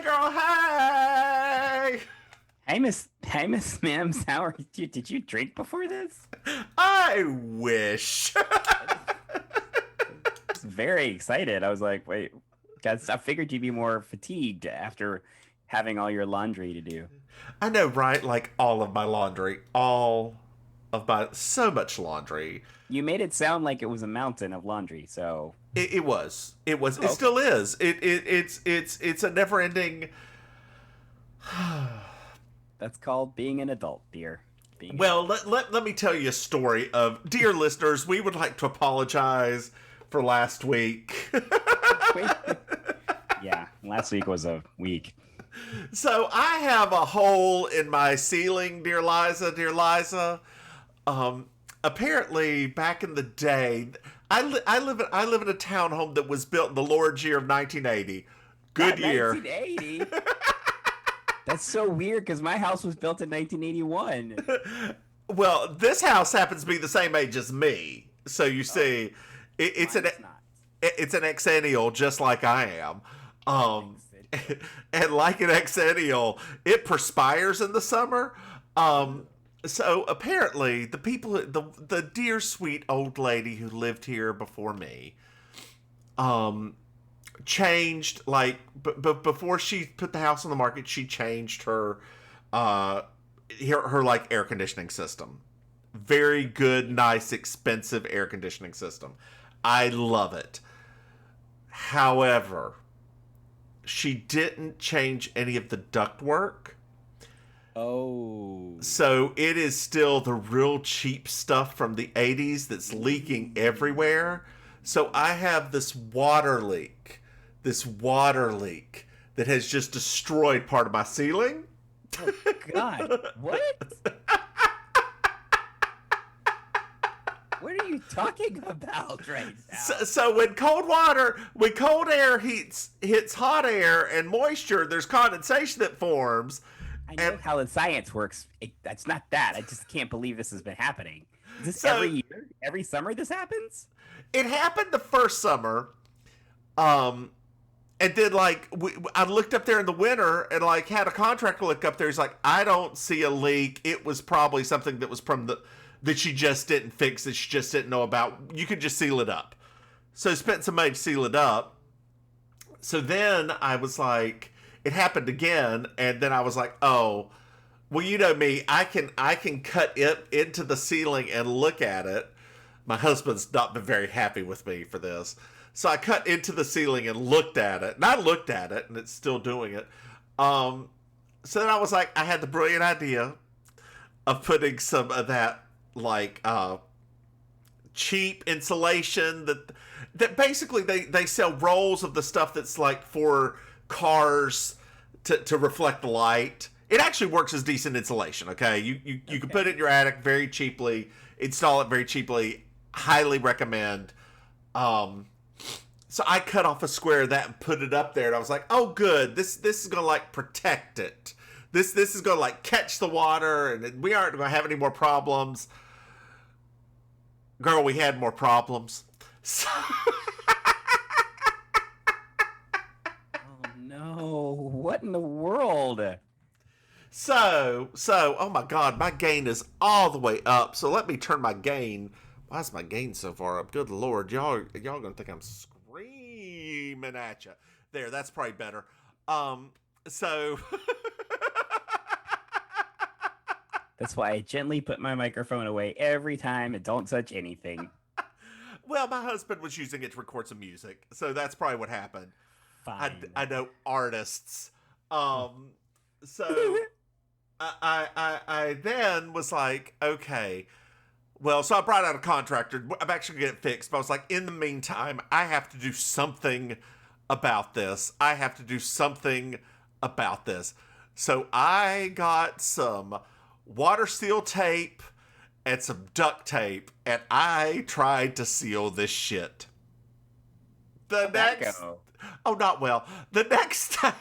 girl, hey! Hey, Miss Mims, how are you? Did you drink before this? I wish. I was very excited. I was like, wait, guys, I figured you'd be more fatigued after having all your laundry to do. I know, right? Like all of my laundry. All of my. So much laundry. You made it sound like it was a mountain of laundry, so It was. It was. It oh, okay. still is. It's a never ending. That's called being an adult, dear. Being an Well, adult. let me tell you a story of. Dear listeners, we would like to apologize for last week. Wait. Yeah, last week was a week. So I have a hole in my ceiling, dear Liza, dear Liza. Apparently, back in the day, I live in a townhome that was built in the Lord's year of 1980. Good Not year. 1980. That's so weird because my house was built in 1981. Well, this house happens to be the same age as me, so you Oh, see, it's mine is not. it's an exennial, just like I am. Um, Exennial. and like an exennial, it perspires in the summer. So apparently, the dear sweet old lady who lived here before me, changed before she put the house on the market. She changed her like air conditioning system. Very good, nice, expensive air conditioning system. I love it. However, she didn't change any of the ductwork. Oh. So it is still the real cheap stuff from the 80s that's leaking everywhere. So I have this water leak. This water leak that has just destroyed part of my ceiling. Oh God. What? What are you talking about right now? So when cold air hits hot air and moisture, there's condensation that forms. I know And how the science works. That's not that. I just can't believe this has been happening. Is this every so year? Every summer this happens? it happened the first summer. And then I looked up there in the winter and like had a contractor look up there. He's like, I don't see a leak. It was probably something that was from the that she just didn't fix, that she just didn't know about. You could just seal it up. So spent some money to seal it up. So then I was like, it happened again, and then I was like, oh, well, you know me, I can cut it into the ceiling and look at it. My husband's not been very happy with me for this. So I cut into the ceiling and looked at it. And I looked at it, and it's still doing it. So then I was like, I had the brilliant idea of putting some of that, like, cheap insulation that basically they sell rolls of the stuff that's like for cars to reflect the light. It actually works as decent insulation. Okay, you can put it in your attic very cheaply, install it very cheaply. Highly recommend. So I cut off a square of that and put it up there, and I was like, oh good, this is gonna like protect it. This is gonna like catch the water, and we aren't gonna have any more problems. Girl, we had more problems. So, Oh no. What in the world? oh my God, my gain is all the way up. So let me turn my gain. Why is my gain so far up? Good Lord, y'all gonna think I'm screaming at you. There, that's probably better. So That's why I gently put my microphone away every time and don't touch anything. well, my husband was using it to record some music, so that's probably what happened. Fine. I know artists. So I then was like, okay, well, so I brought out a contractor. I'm actually going to get it fixed, but I was like, in the meantime, I have to do something about this. I have to do something about this. So I got some water seal tape and some duct tape, and I tried to seal this shit. The How'd that next, go? oh, not well. The next time,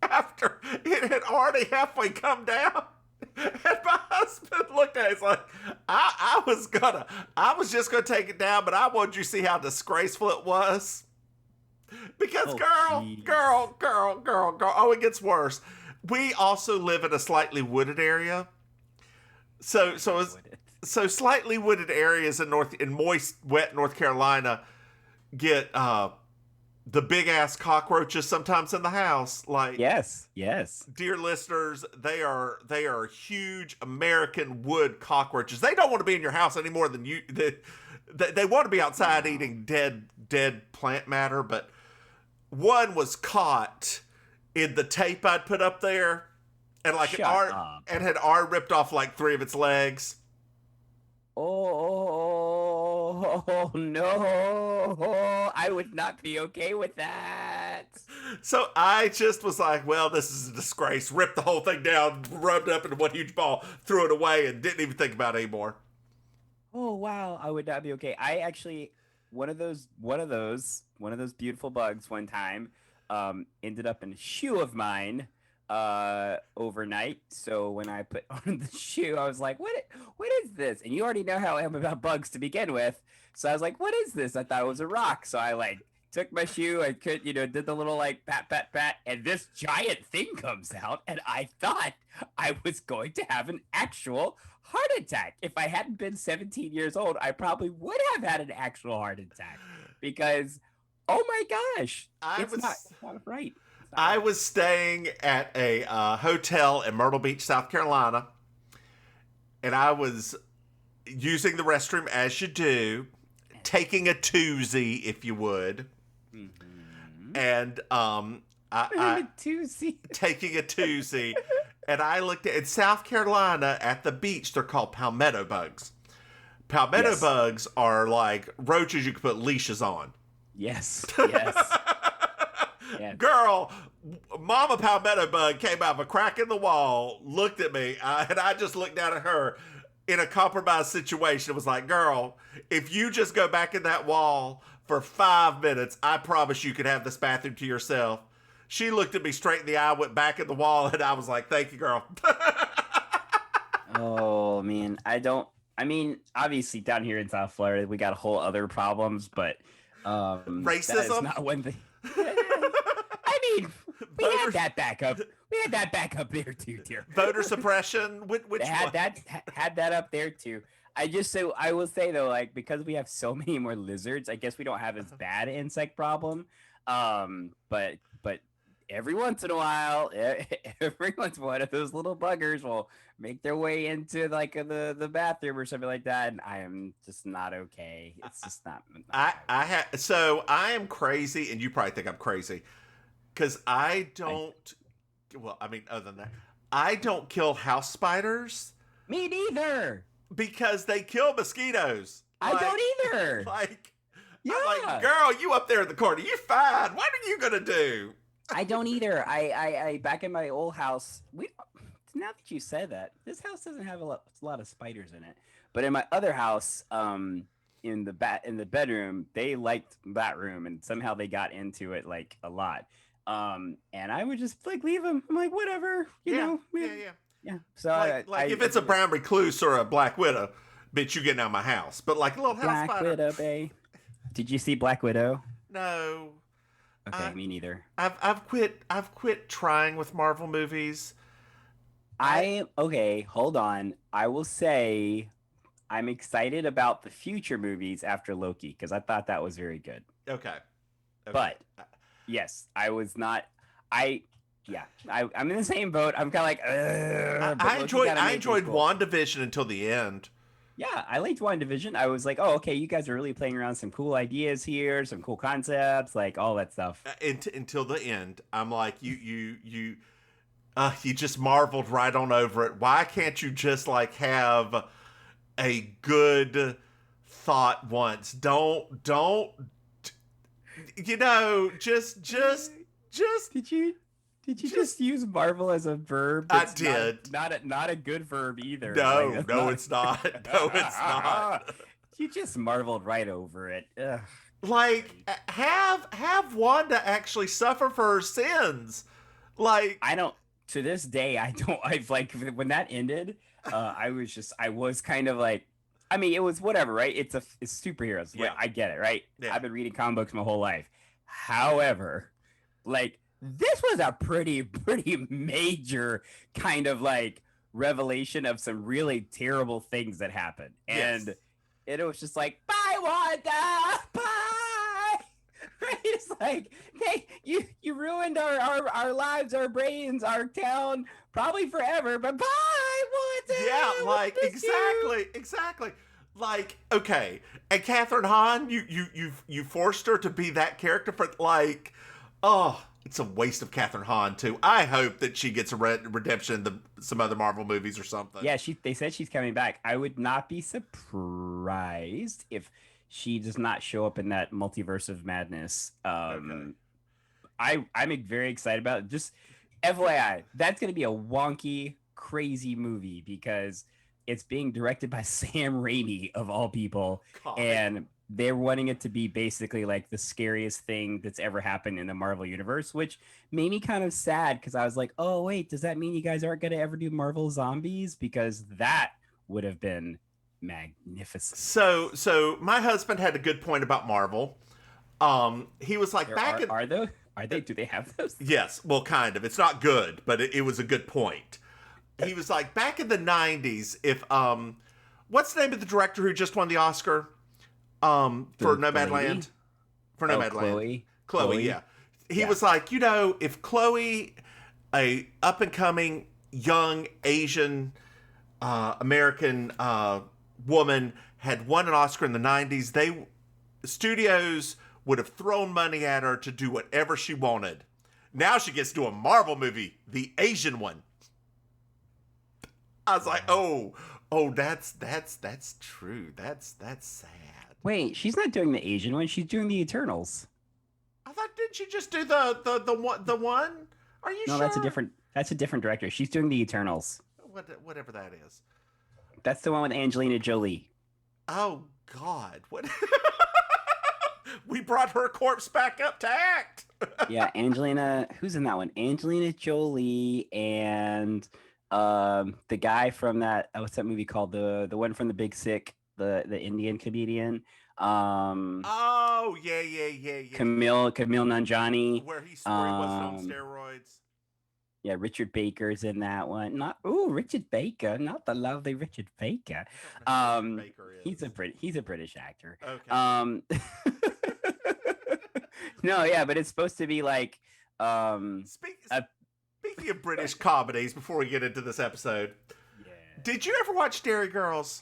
after it had already halfway come down, and my husband looked at it, he's like, I was just gonna take it down, but I wanted you to see how disgraceful it was. Because jeez. girl. Oh, it gets worse. We also live in a slightly wooded area. So slightly wooded areas in moist, wet North Carolina get the big ass cockroaches sometimes in the house. Like, yes. dear listeners, they are huge American wood cockroaches. They don't want to be in your house any more than you. They want to be outside eating dead plant matter. But one was caught in the tape I'd put up there, and like and had ripped off like 3 of its legs. Oh no! I would not be okay with that. So I just was like, well, this is a disgrace. Ripped the whole thing down, rubbed it up into one huge ball, threw it away, and didn't even think about it anymore. Oh wow, I would not be okay. I actually one of those beautiful bugs one time ended up in a shoe of mine overnight. So when I put on the shoe, I was like, what is this? And you already know how I am about bugs to begin with. So I was like, what is this? I thought it was a rock. So I like took my shoe, I could, did the little like pat, and this giant thing comes out, and I thought I was going to have an actual heart attack. If I hadn't been 17 years old, I probably would have had an actual heart attack because, oh my gosh, it's not right. I was staying at a hotel in Myrtle Beach, South Carolina, and I was using the restroom as you do, taking a toozy, if you would. Mm-hmm. And taking a toozy, and I looked at in South Carolina at the beach. They're called palmetto bugs. Palmetto bugs are like roaches you can put leashes on. Yes. Girl, Mama Palmetto Bug came out of a crack in the wall, looked at me, and I just looked down at her in a compromised situation. It was like, girl, if you just go back in that wall for 5 minutes, I promise you could have this bathroom to yourself. She looked at me straight in the eye, went back in the wall, and I was like, thank you, girl. Oh, man. Obviously down here in South Florida, we got a whole other problems, but racism? That is not one thing. We had that backup. We had that backup there too, dear. Voter suppression. Which had that up there too. I will say though, like because we have so many more lizards, I guess we don't have as bad an insect problem. But every once in a while, every once in a while, those little buggers will make their way into like the bathroom or something like that, and I am just not okay. It's just not. So I am crazy, and you probably think I'm crazy, because I don't. Well, I mean, other than that, I don't kill house spiders. Me neither. Because they kill mosquitoes. I don't either. I'm like, girl, you up there in the corner, you fine. What are you gonna do? I don't either. I back in my old house. Now that you said that, this house doesn't have a lot of spiders in it. But in my other house, in the bedroom, they liked that room, and somehow they got into it like a lot. And I would just like leave them. I'm like, whatever, you know. Yeah. So if it's a brown recluse or a black widow, bitch, you getting out of my house. But like a little house Black spider. Widow, babe. Did you see Black Widow? No. Okay, me neither. I've quit trying with Marvel movies. Okay, hold on. I will say I'm excited about the future movies after Loki because I thought that was very good. Okay. But yes, I was not. I'm in the same boat. I'm kind of like, I enjoyed WandaVision until the end. Yeah, I liked WandaVision. I was like, oh, okay, you guys are really playing around some cool ideas here, some cool concepts, like all that stuff. Until the end, I'm like, you just marveled right on over it. Why can't you just like have a good thought once? Don't just Did you just use Marvel as a verb? I did. Not a good verb either. No, it's not. No, it's not. You just marveled right over it. Ugh. Like, have Wanda actually suffer for her sins. Like, I don't. To this day, I don't. I've like when that ended. I was kind of like. I mean, it was whatever, right? It's superheroes. Yeah. I get it, right? Yeah. I've been reading comic books my whole life. However, like this was a pretty major kind of like revelation of some really terrible things that happened. Yes. And it was just like, bye, Wanda, bye. Right? It's like, hey, you ruined our lives, our brains, our town, probably forever, but bye, Wanda. Yeah, like exactly. Like, okay, and Catherine Hahn, you forced her to be that character for like, oh, it's a waste of Catherine Hahn too. I hope that she gets a redemption in some other Marvel movies or something. Yeah, they said she's coming back. I would not be surprised if she does not show up in that multiverse of madness. Okay. I'm very excited about it. Just FYI, that's going to be a wonky, crazy movie because it's being directed by Sam Raimi of all people, God. and they're wanting it to be basically like the scariest thing that's ever happened in the Marvel universe, which made me kind of sad because I was like, oh wait, does that mean you guys aren't going to ever do Marvel Zombies? Because that would have been magnificent. So my husband had a good point about Marvel. He was like, Do they have those? Yes, well, kind of. It's not good, but it was a good point. He was like, back in the 90s, if what's the name of the director who just won the Oscar for Nomadland? For Nomadland. Chloe, yeah. He was like, if Chloe, a up and coming young Asian American woman, had won an Oscar in the 90s, studios would have thrown money at her to do whatever she wanted. Now she gets to do a Marvel movie, the Asian one. I was like, oh, that's true. That's sad. Wait, she's not doing the Asian one. She's doing the Eternals. I thought, didn't she just do the one? Are you sure? No, that's a different director. She's doing the Eternals. Whatever that is. That's the one with Angelina Jolie. Oh God, what? We brought her corpse back up to act. Yeah, Angelina. Who's in that one? Angelina Jolie and the guy from that. What's that movie called? The one from The Big Sick, the Indian comedian. Oh yeah. Camille Nanjiani. Where he was on steroids. Yeah, Richard Baker's in that one. Richard Baker, not the lovely Richard Baker. Baker is. He's a British actor. Okay. No, yeah, but it's supposed to be like Speaking of British comedies, before we get into this episode, did you ever watch Dairy Girls?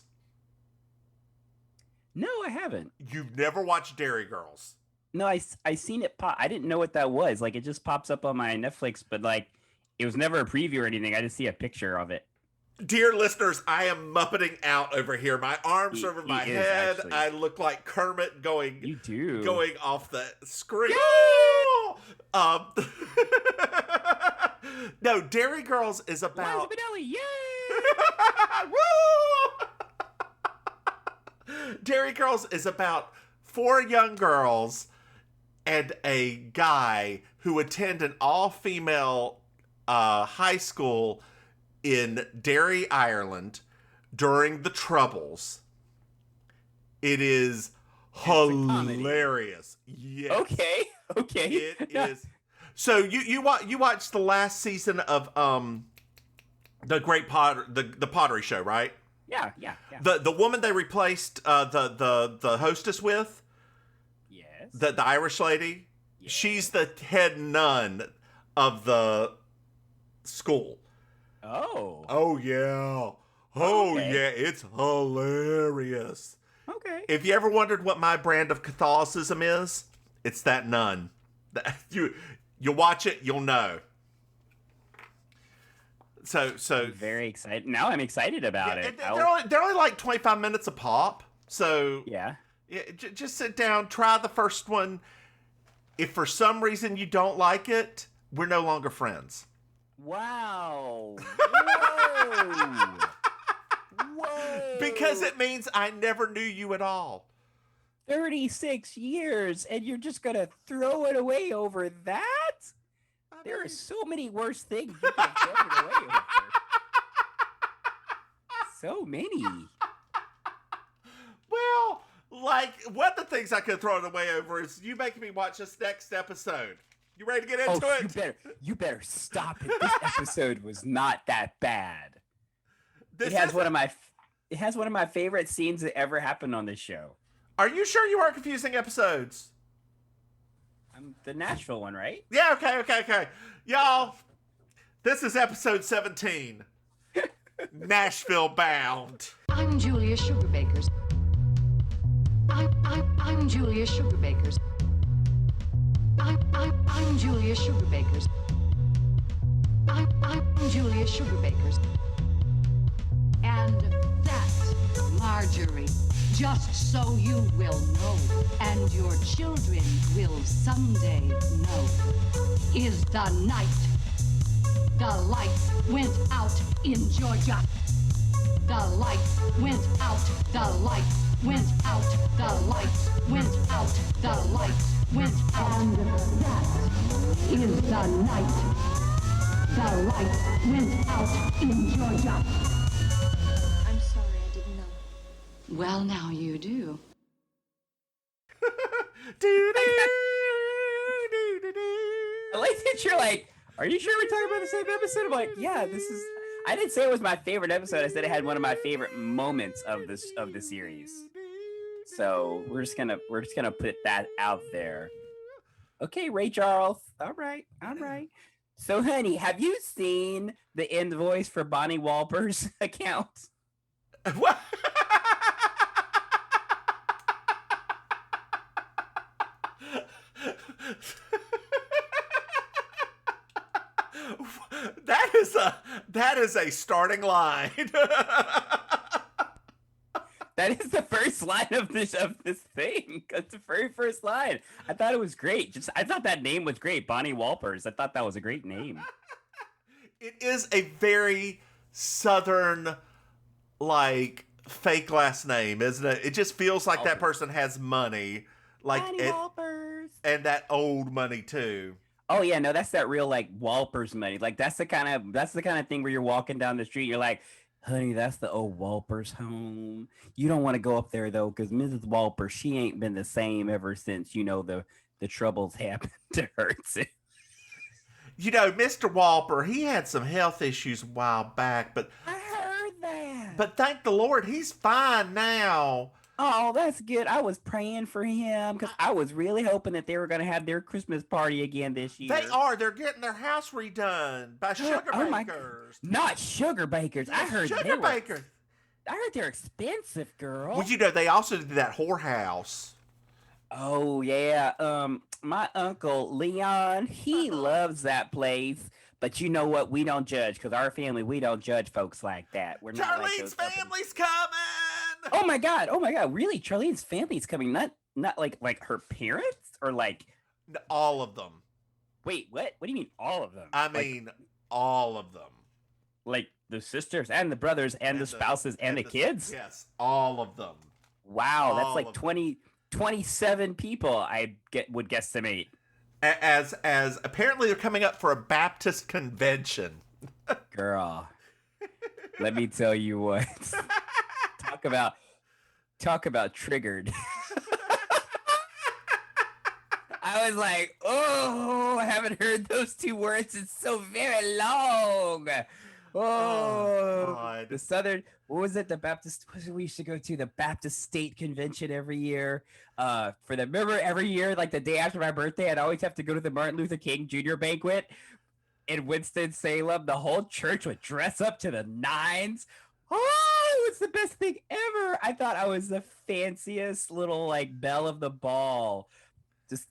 No, I haven't. You've never watched Dairy Girls? No, I seen it pop. I didn't know what that was. Like, it just pops up on my Netflix, but like, it was never a preview or anything. I just see a picture of it. Dear listeners, I am muppeting out over here. My arms over my head. Actually. I look like Kermit going. You do. Going off the screen. No, Dairy Girls is about. Liza Minnelli, yay! Woo! Dairy Girls is about 4 young girls and a guy who attend an all-female high school in Derry, Ireland during the Troubles. It is hilarious. Yes. Okay. It is. So you watched the last season of the Great Potter the Pottery Show, right? Yeah. The woman they replaced the hostess with? Yes. The Irish lady? Yes. She's the head nun of the school. Oh yeah. Yeah, it's hilarious. Okay. If you ever wondered what my brand of Catholicism is, it's that nun. You watch it, you'll know. So I'm very excited. Now I'm excited about it. They're only like 25 minutes a pop. So yeah, just sit down, try the first one. If for some reason you don't like it, we're no longer friends. Wow. Whoa. Because it means I never knew you at all. 36 years, and you're just going to throw it away over that? There are so many worse things you can throw it away over. So many. Well, Like, one of the things I could throw it away over is you making me watch this next episode. You ready to get into it? You better stop it. This episode was not that bad. It has one of my favorite scenes that ever happened on this show. Are you sure you aren't confusing episodes? The Nashville one, right? Yeah, okay. Y'all, this is episode 17. Nashville Bound. I'm Julia Sugarbakers. I'm Julia Sugarbakers. I'm Julia Sugarbakers. I'm Julia Sugarbakers. And that's Marjorie. Just so you will know, and your children will someday know, is the night the lights went out in Georgia. The lights went out, the lights went out, the lights went out, the lights went out. And that is the night the lights went out in Georgia. I'm sorry, I didn't know. Well, now you do. I like that you're like, are you sure we're talking about the same episode? I'm like, yeah, this is. I didn't say it was my favorite episode. I said it had one of my favorite moments of the series. So we're just gonna put that out there. Okay, Ray Charles. All right. So, honey, have you seen the invoice for Bonnie Walper's account? What? That is a starting line. That is the first line of this thing. That's the very first line. I thought it was great. I thought that name was great, Bonnie Walpers. I thought that was a great name. It is a very Southern, like, fake last name, isn't it? It just feels like that person has money, like Bonnie Walpers, and that old money too. Oh yeah, no, that's that real like Walpers money. Like that's the kind of thing where you're walking down the street, you're like, honey, that's the old Walpers home. You don't want to go up there though, because Mrs. Walper, she ain't been the same ever since the troubles happened to her. You know, Mr. Walper, he had some health issues a while back, but I heard that. But thank the Lord, he's fine now. Oh, that's good. I was praying for him because I was really hoping that they were going to have their Christmas party again this year. They are. They're getting their house redone by Sugarbakers. Not Sugarbakers. I heard Sugarbakers. I heard they're expensive, girl. Well, you know, they also did that whorehouse. Oh, yeah. My uncle, Leon, he loves that place. But you know what? We don't judge because our family, we don't judge folks like that. We're not Charlene's family's coming. Oh my god! Really? Charlene's family's coming? Not like her parents or like all of them. Wait, what? What do you mean all of them? I mean all of them. Like the sisters and the brothers and the spouses and the kids? Yes, all of them. Wow, that's like 27 people I would guesstimate. As apparently they're coming up for a Baptist convention. Girl, let me tell you what. Talk about triggered. I was like, oh, I haven't heard those two words in so very long. Oh, the Southern, what was it? The Baptist, we used to go to the Baptist State Convention every year. Remember every year, like the day after my birthday, I'd always have to go to the Martin Luther King Jr. banquet in Winston-Salem. The whole church would dress up to the nines. Oh, it's the best thing ever. I thought I was the fanciest little like belle of the ball. Just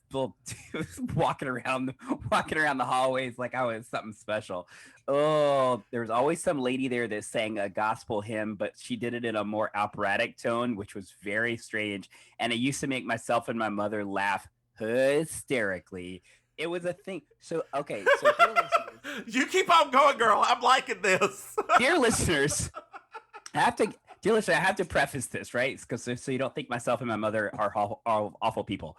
walking around the hallways like I was something special. Oh, there was always some lady there that sang a gospel hymn, but she did it in a more operatic tone, which was very strange. And it used to make myself and my mother laugh hysterically. It was a thing. So, okay. So dear listeners, you keep on going, girl. I'm liking this. Dear listeners, I have to preface this, right? Because so you don't think myself and my mother are awful people.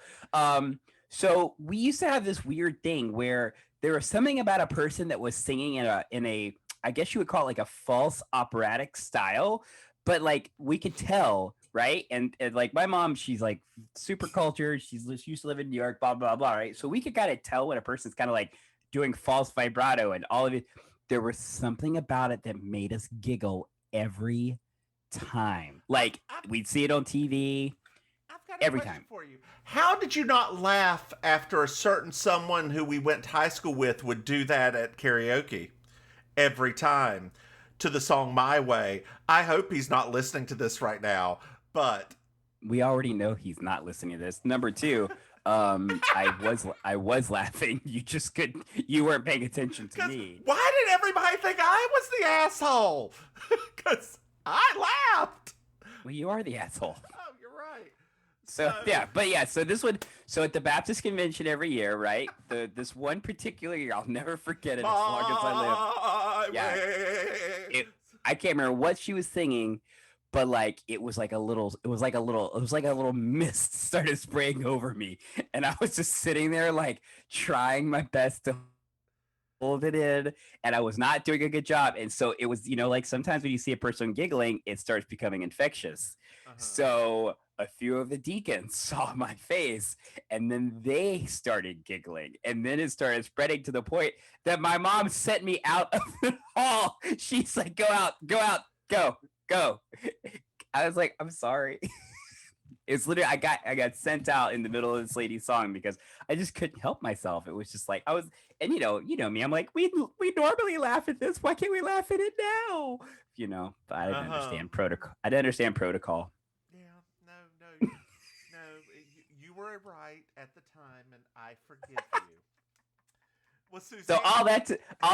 So we used to have this weird thing where there was something about a person that was singing in a I guess you would call it like a false operatic style, but like we could tell right? And like my mom, she's like super cultured. She used to live in New York, blah blah blah, right? So we could kind of tell when a person's kind of like doing false vibrato and all of it. There was something about it that made us giggle every time. Like we'd see it on TV I've got a every question time. for you. How did you not laugh after a certain someone who we went to high school with would do that at karaoke every time to the song My Way? I hope he's not listening to this right now, but We already know he's not listening to this. Number two, I was laughing. You weren't paying attention to me. why did everybody think I was the asshole? Because I laughed. Well, you are the asshole. Oh, you're right. So so this one, so at the Baptist convention every year, right? This one particular year, I'll never forget it as long as I live. Yeah. I can't remember what she was singing, but like it was like a little mist started spraying over me, and I was just sitting there like trying my best to hold it in, and I was not doing a good job. And so it was, like sometimes when you see a person giggling, it starts becoming infectious. So a few of the deacons saw my face, and then they started giggling, and then it started spreading to the point that my mom sent me out of the hall. She's like, go out, go. I was like, I'm sorry. It's literally I got sent out in the middle of this lady's song because I just couldn't help myself. It was just like I was, and you know me. I'm like, we normally laugh at this. Why can't we laugh at it now? But I didn't understand protocol. I didn't understand protocol. Yeah, no, you were right at the time, and I forgive you. Well, Suzanne, So all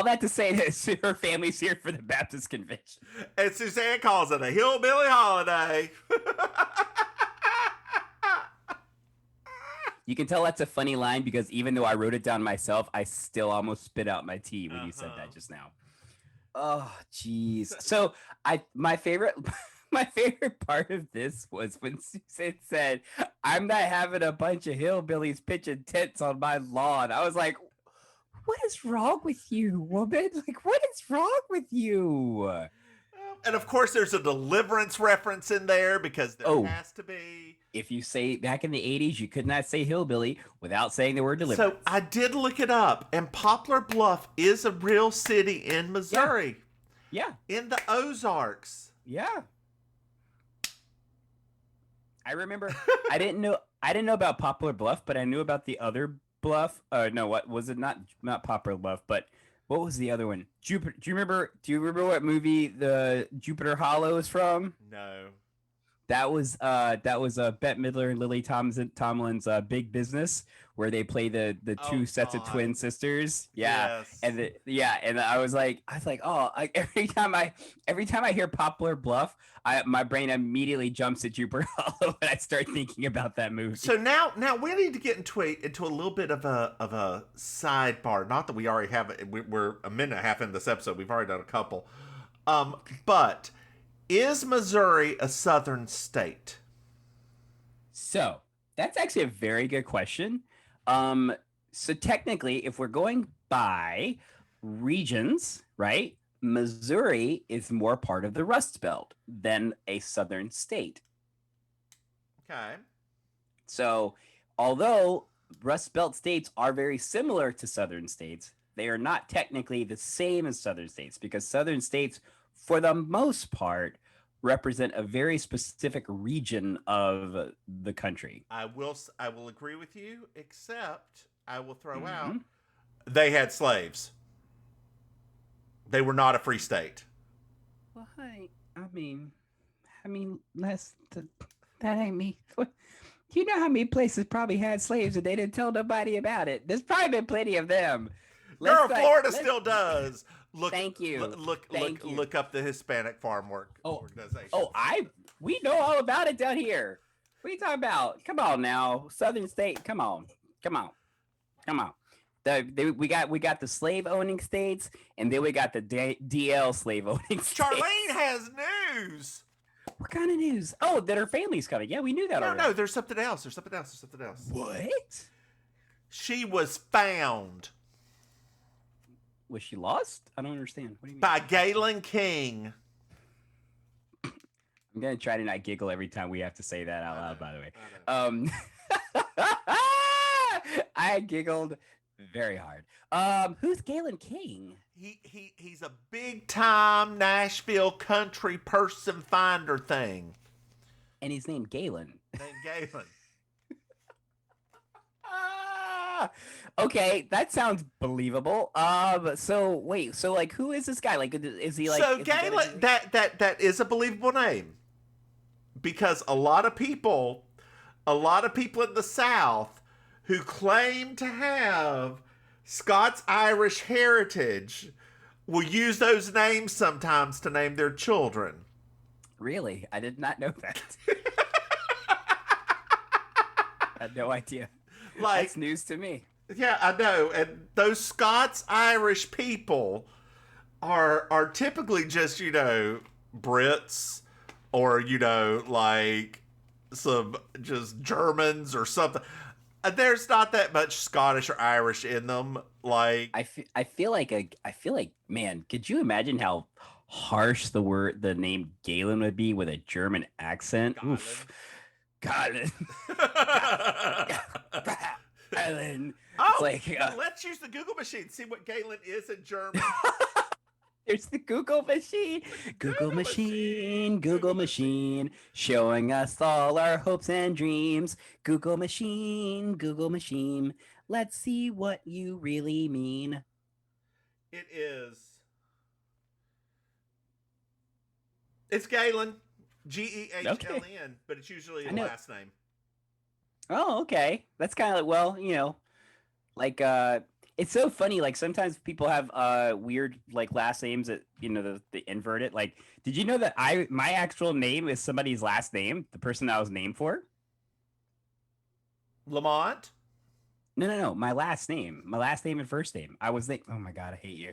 that to say that her family's here for the Baptist convention. and Suzanne calls it a hillbilly holiday. You can tell that's a funny line because even though I wrote it down myself, I still almost spit out my tea when you said that just now. Oh, jeez. So my favorite part of this was when Susan said, "I'm not having a bunch of hillbillies pitching tents on my lawn." I was like, what is wrong with you, woman? Like, what is wrong with you? And of course, there's a Deliverance reference in there because there has to be. If you say back in the 80s, you could not say hillbilly without saying the word Deliverance. So I did look it up, and Poplar Bluff is a real city in Missouri. Yeah. In the Ozarks. Yeah. I remember I didn't know about Poplar Bluff, but I knew about the other bluff. No, what was it? Not Poplar Bluff, but what was the other one? Jupiter. Do you remember what movie the Jupiter Hollow is from? No. That was Bette Midler and Lily Tomlin's Big Business, where they play the two sets of twin sisters. Yeah. Yes. And I was like, oh, every time I hear Poplar Bluff, my brain immediately jumps at Jupiter Hollow, and I start thinking about that movie. So now we need to get into a little bit of a sidebar. Not that we already have it. We're a minute and a half into this episode. We've already done a couple. But is Missouri a southern state? So that's actually a very good question. So technically, if we're going by regions, right, Missouri is more part of the Rust Belt than a southern state. Okay. So although Rust Belt states are very similar to southern states, they are not technically the same as southern states because southern states, for the most part, represent a very specific region of the country. I will agree with you, except I will throw out they had slaves. They were not a free state. Well, I mean, that ain't me. Do you know how many places probably had slaves and they didn't tell nobody about it? There's probably been plenty of them. Florida still does. Thank you. Look up the Hispanic Farm Work Organization. We know all about it down here. What are you talking about? Come on now, Southern state. Come on. We got the slave owning states, and then we got the DL slave owning states. Charlene has news. What kind of news? Oh, that her family's coming. Yeah, we knew that already. No, there's something else. What? She was found. Was she lost? I don't understand. What do you mean? By Galen King. I I'm gonna try to not giggle every time we have to say that out loud. By the way, I giggled very hard. Who's Galen King? He's a big time Nashville country person finder thing. And he's named Galen. Galen. Okay, that sounds believable. So wait, so like, who is this guy? Like, is he like? So Galen, that is a believable name, because a lot of people in the South who claim to have Scots-Irish heritage will use those names sometimes to name their children. Really? I did not know that. I had no idea. That's news to me. Yeah, I know. And those Scots-Irish people are typically just, Brits or, like some just Germans or something. There's not that much Scottish or Irish in them. Like I feel like, man, could you imagine how harsh the name Galen would be with a German accent? Galen. Oof. Galen. Galen. Oh, it's like, let's use the Google machine. See what Galen is in German. There's the Google machine. Google machine, showing us all our hopes and dreams. Google machine, let's see what you really mean. It's Galen, Gehln, but it's usually a last name. Oh, okay. That's kind of like, it's so funny. Like sometimes people have weird like last names that they invert it. Like, did you know that my actual name is somebody's last name, the person I was named for? Lamont? No. My last name and first name. I was oh my God, I hate you.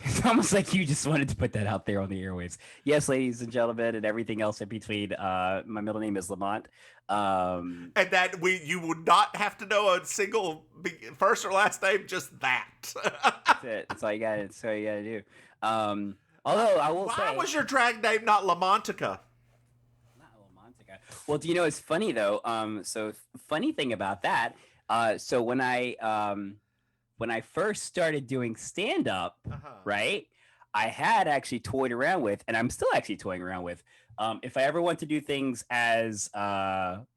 It's almost like you just wanted to put that out there on the airwaves. Yes, ladies and gentlemen, and everything else in between. My middle name is Lamont. And that you would not have to know a single first or last name, just that. That's it. That's all you got to do. Although I will say, why was your drag name not Lamontica? Not Lamontica. Well, do you know it's funny though? So funny thing about that. So when I first started doing stand up, right? I had actually toyed around with, and I'm still actually toying around with. If I ever want to do things as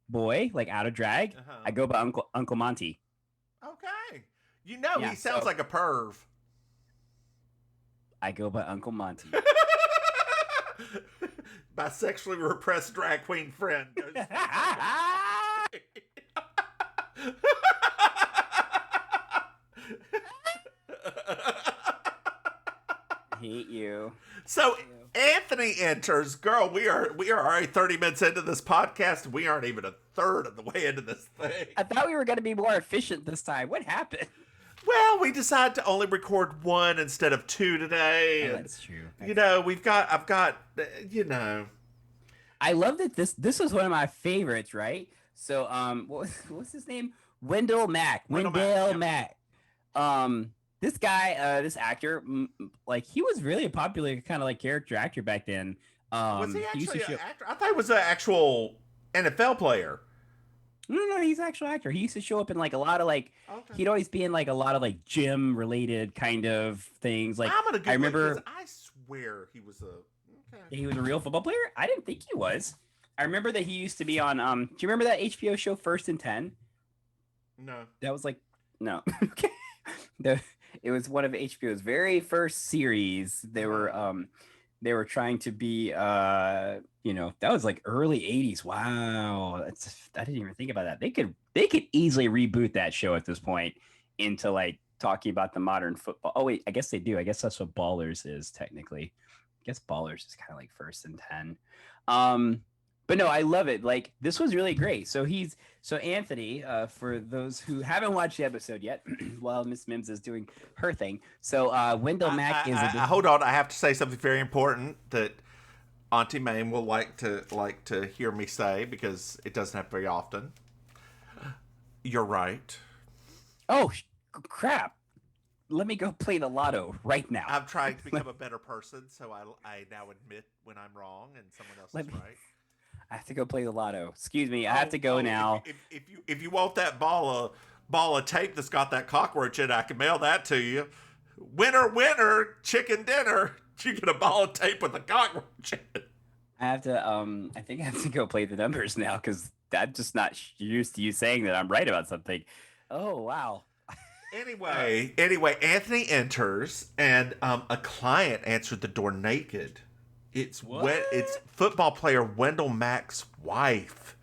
boy, like out of drag, I go by Uncle Monty. Okay. He sounds like a perv. I go by Uncle Monty. My sexually repressed drag queen friend goes. Hate you. So Anthony enters. Girl, we are already 30 minutes into this podcast. We aren't even a third of the way into this thing. I thought we were going to be more efficient this time. What happened? Well, we decided to only record one instead of two today. Oh, that's true. I've got. I love that this was one of my favorites, right? So, what's his name? Wendell Mack. This guy, this actor, like he was really a popular kind of like character actor back then. Was he actually an actor? I thought he was an actual NFL player. No, he's an actual actor. He used to show up in like a lot of like, he'd always be in like a lot of like gym related kind of things. Like I remember, I swear he was he was a real football player. I didn't think he was. I remember that he used to be on. Do you remember that HBO show First and 10? No. That was like no. Okay. It was one of HBO's very first series. They were trying to be that was like early 80s. Wow. I didn't even think about that. They could easily reboot that show at this point into like talking about the modern football. Oh wait, I guess they do. I guess that's what Ballers is technically. I guess Ballers is kind of like First and 10. But no, I love it. Like this was really great. So Anthony, for those who haven't watched the episode yet, while Miss Mims is doing her thing. So Wendell Mack is. Hold on, I have to say something very important that Auntie Maim will like to hear me say because it doesn't happen very often. You're right. Oh crap! let me go play the lotto right now. I'm trying to become a better person, so I now admit when I'm wrong and someone else is right. I have to go play the lotto. Excuse me, I have to go now. If you want that ball of tape that's got that cockroach in it, I can mail that to you. Winner, chicken dinner. You get a ball of tape with a cockroach in it. I have to. I think I have to go play the numbers now because I'm just not used to you saying that I'm right about something. Oh wow. Anyway, Anthony enters, and a client answered the door naked. It's it's football player Wendell Mack's wife.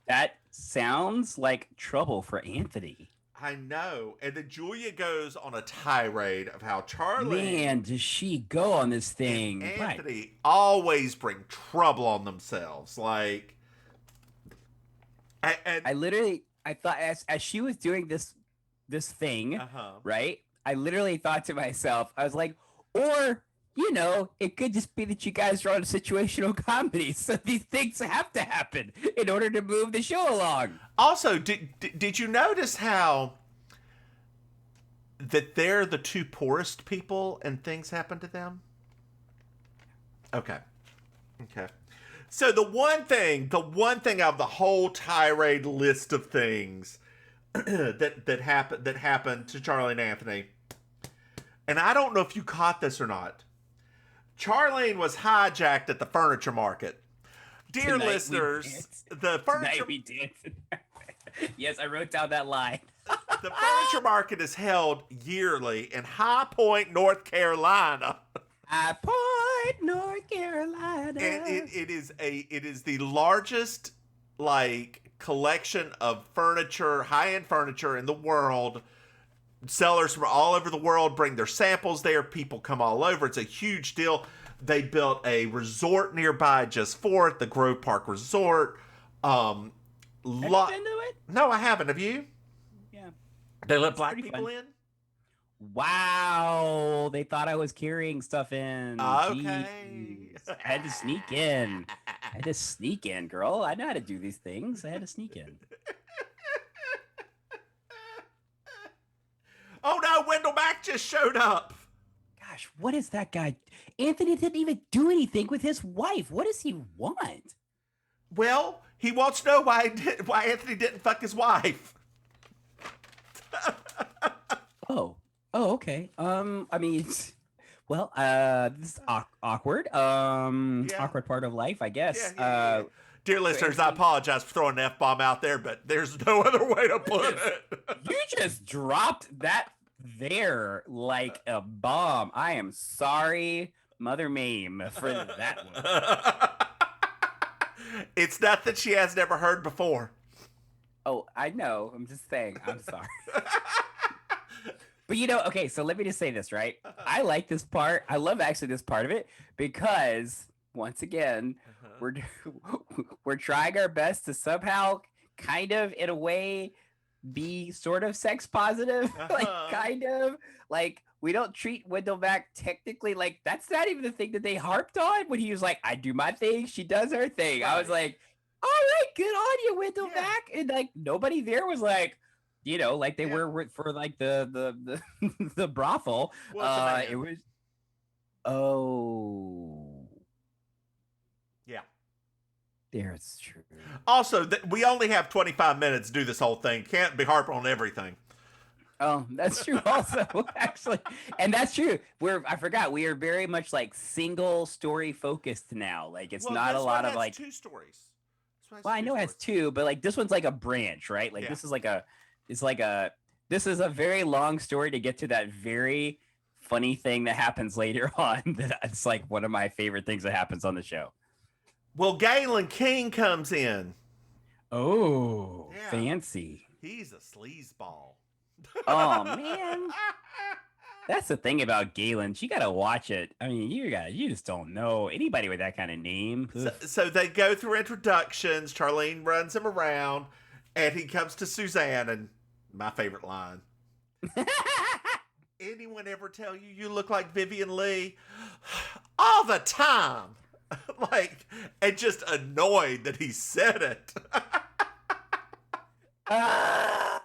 That sounds like trouble for Anthony. I know. And then Julia goes on a tirade of how Charlene... Man, does she go on this thing. And Anthony always bring trouble on themselves. Like... I thought as she was doing this thing, right? I literally thought to myself, I was like, or... it could just be that you guys are on situational comedy, so these things have to happen in order to move the show along. Also, did you notice how that they're the two poorest people and things happen to them? Okay. So the one thing out of the whole tirade list of things that happened to Charlie and Anthony, and I don't know if you caught this or not. Charlene was hijacked at the furniture market. Dear Tonight listeners, the furniture... Tonight we danced. Yes, I wrote down that line. The furniture market is held yearly in High Point, North Carolina. High Point, North Carolina. And it is the largest collection of furniture, high-end furniture in the world. Sellers from all over the world bring their samples there. People come all over. It's a huge deal. They built a resort nearby just for it, the Grove Park Resort. Have you been to it? No, I haven't. Have you? Yeah. They let black people in? Wow. They thought I was carrying stuff in. Okay. Jeez. I had to sneak in. Girl. I know how to do these things. I had to sneak in. Oh no, Wendell Mack just showed up. Gosh, what is that guy? Anthony didn't even do anything with his wife. What does he want? Well, he wants to know why Anthony didn't fuck his wife. Oh, okay. I mean, well, this is awkward. Awkward part of life, I guess. Yeah. Dear listeners, I apologize for throwing an F-bomb out there, but there's no other way to put it. You just dropped that there like a bomb. I am sorry, Mother Maim, for that one. It's nothing she has never heard before. Oh, I know. I'm just saying. I'm sorry. But okay, so let me just say this, right? I like this part. I love actually this part of it because once again, we're trying our best to somehow kind of in a way be sort of sex positive, we don't treat Wendell Mack technically like that's not even the thing that they harped on when he was like, I do my thing, she does her thing. Right. I was like, all right, good on you, Wendell Mack. And nobody there was like, they were for like the the brothel. It was yeah. That's true. Also, we only have 25 minutes to do this whole thing. Can't be harping on everything. Oh, that's true also, actually. And that's true. I forgot, we are very much like single story focused now. Like it's not a lot of like 2 stories. Well, I know it has 2, but like this one's like a branch, right? Like this is this is a very long story to get to that very funny thing that happens later on. That it's like one of my favorite things that happens on the show. Well, Galen King comes in. Oh, fancy. He's a sleazeball. Oh, man. That's the thing about Galen. You got to watch it. I mean, you just don't know anybody with that kind of name. So they go through introductions. Charlene runs him around, and he comes to Suzanne, and my favorite line. Anyone ever tell you you look like Vivian Lee? All the time. And just annoyed that he said it. I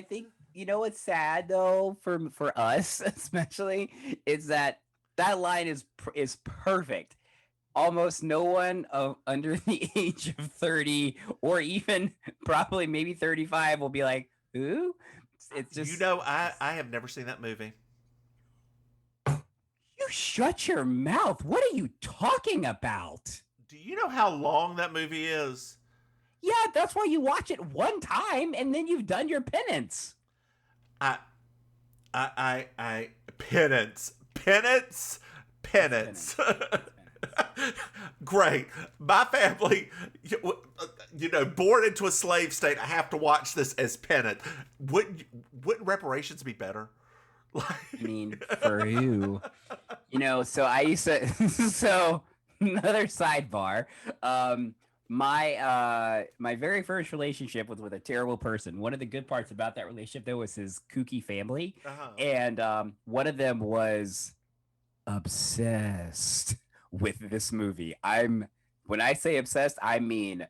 think you know what's sad though for us especially is that line is perfect. Almost no one under the age of 30 or even probably maybe 35 will be like, who? It's just I have never seen that movie. You shut your mouth. What are you talking about? Do you know how long that movie is? Yeah, that's why you watch it one time and then you've done your penance. Penance. Great. My family, born into a slave state, I have to watch this as penance. Wouldn't reparations be better? I mean, for who? So I used to. So another sidebar. My very first relationship was with a terrible person. One of the good parts about that relationship though was his kooky family, and one of them was obsessed with this movie. When I say obsessed, I mean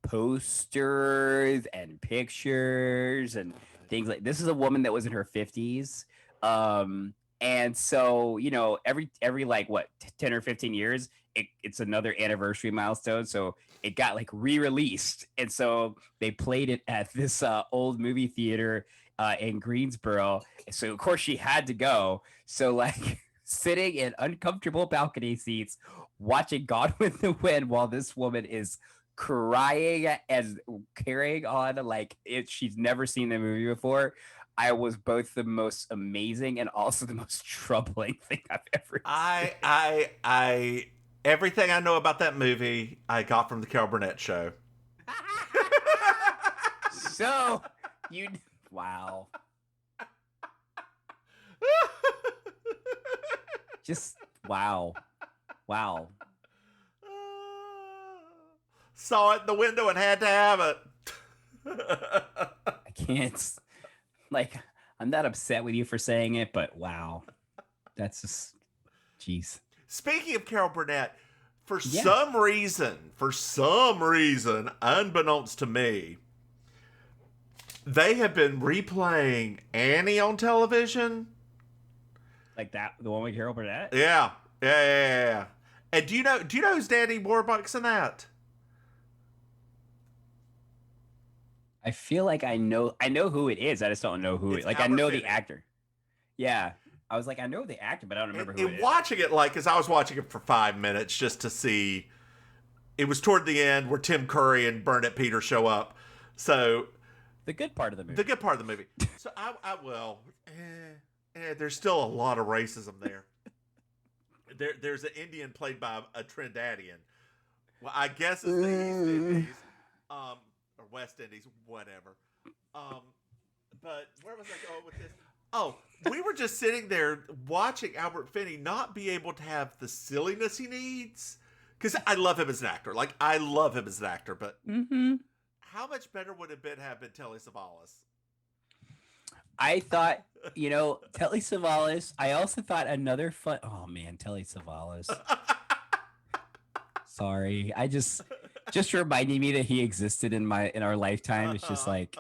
posters and pictures and things like. This is a woman that was in her 50s. And so, every like 10 or 15 years, it's another anniversary milestone. So it got like re-released. And so they played it at this old movie theater in Greensboro. So of course she had to go. So like sitting in uncomfortable balcony seats, watching Gone with the Wind while this woman is crying and carrying on like she's never seen the movie before. I was both the most amazing and also the most troubling thing I've ever seen. Everything I know about that movie, I got from the Carol Burnett show. So, wow. Just, wow. Saw it in the window and had to have it. I can't. Like, I'm not upset with you for saying it, but wow. That's just, jeez. Speaking of Carol Burnett, for some reason, unbeknownst to me, they have been replaying Annie on television. Like that, the one with Carol Burnett? Yeah. And do you know who's Danny Warbucks in that? I feel like I know who it is. I just don't know who it is. Like, I know the actor. Yeah. I was like, I know the actor, but I don't remember who it is. Watching it, because I was watching it for 5 minutes just to see. It was toward the end where Tim Curry and Burnett Peter show up. So. The good part of the movie. So, there's still a lot of racism there. There's an Indian played by a Trinidadian. Well, I guess it's the East Indies. Or West Indies, whatever. But where was I going with this? Oh, we were just sitting there watching Albert Finney not be able to have the silliness he needs. Because I love him as an actor. But how much better would it have been Telly Savalas? I thought, Telly Savalas. I also thought another fun. Oh man, Telly Savalas. Sorry, I just reminding me that he existed in our lifetime. It's just like,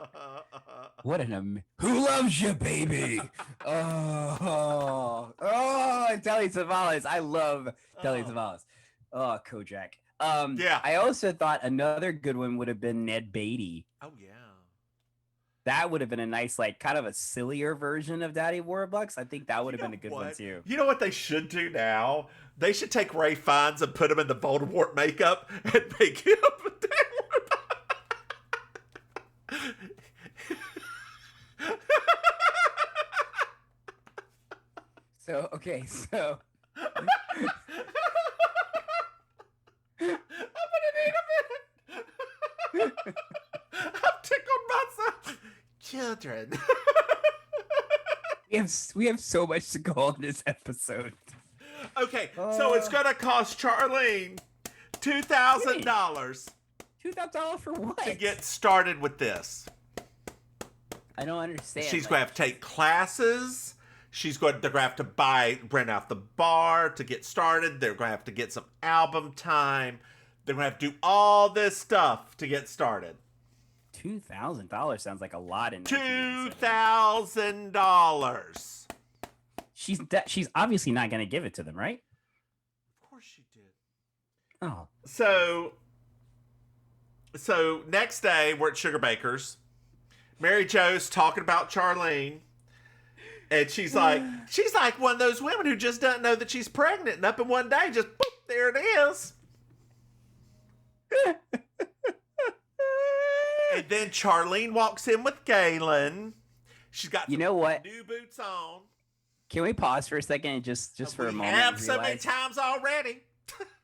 what who loves you, baby? Oh, Telly Savalas. I love Telly Savalas. Oh, Kojak. Yeah. I also thought another good one would have been Ned Beatty. Oh yeah. That would have been a nice, like, kind of a sillier version of Daddy Warbucks. I think that would have been a good one, too. You know what they should do now? They should take Ray Fiennes and put him in the Voldemort makeup and make him Daddy Warbucks. So, okay, so... I'm gonna need a minute. I'm tickled myself. Children. we have so much to go on this episode. Okay, so it's gonna cost Charlene $2,000. $2,000 for what? To get started with this. I don't understand. She's going to have to take classes. They're going to have to rent out the bar to get started. They're going to have to get some album time. They're going to have to do all this stuff to get started. $2,000 sounds like a lot in $2,000. She's obviously not going to give it to them, right? Of course she did. Oh. So next day we're at Sugar Baker's. Mary Jo's talking about Charlene. And she's like one of those women who just doesn't know that she's pregnant, and up in one day, just boop, there it is. And then Charlene walks in with Galen. She's got new boots on. Can we pause for a second and just for a moment? We have so many times already.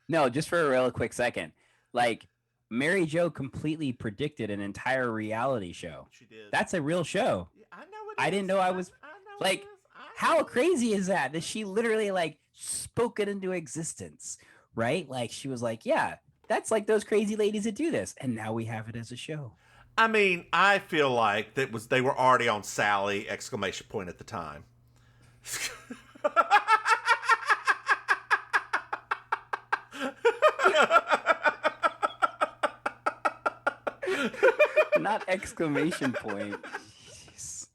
No, just for a real quick second. Like, Mary Jo completely predicted an entire reality show. She did. That's a real show. Yeah, I know it is. I didn't know I was like, how crazy is that? That she literally like spoke it into existence, right? Like she was like, yeah, that's like those crazy ladies that do this. And now we have it as a show. I mean, I feel like they were already on Sally ! At the time. Not exclamation point. Jeez.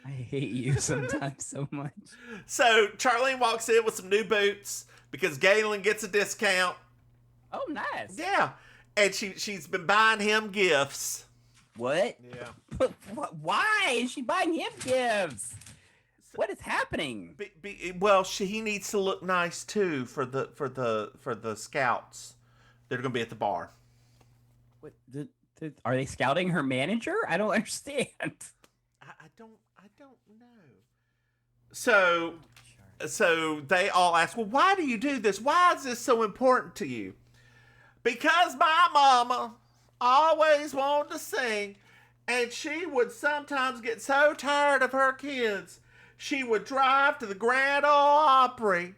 I hate you sometimes so much. So Charlene walks in with some new boots because Galen gets a discount. Oh, nice. Yeah. And she's been buying him gifts. What? Yeah. But why is she buying him gifts? What is happening? Well, he needs to look nice too for the scouts that are going to be at the bar. What? Are they scouting her manager? I don't understand. I don't know. So they all ask, well, why do you do this? Why is this so important to you? Because my mama always wanted to sing, and she would sometimes get so tired of her kids, she would drive to the Grand Ole Opry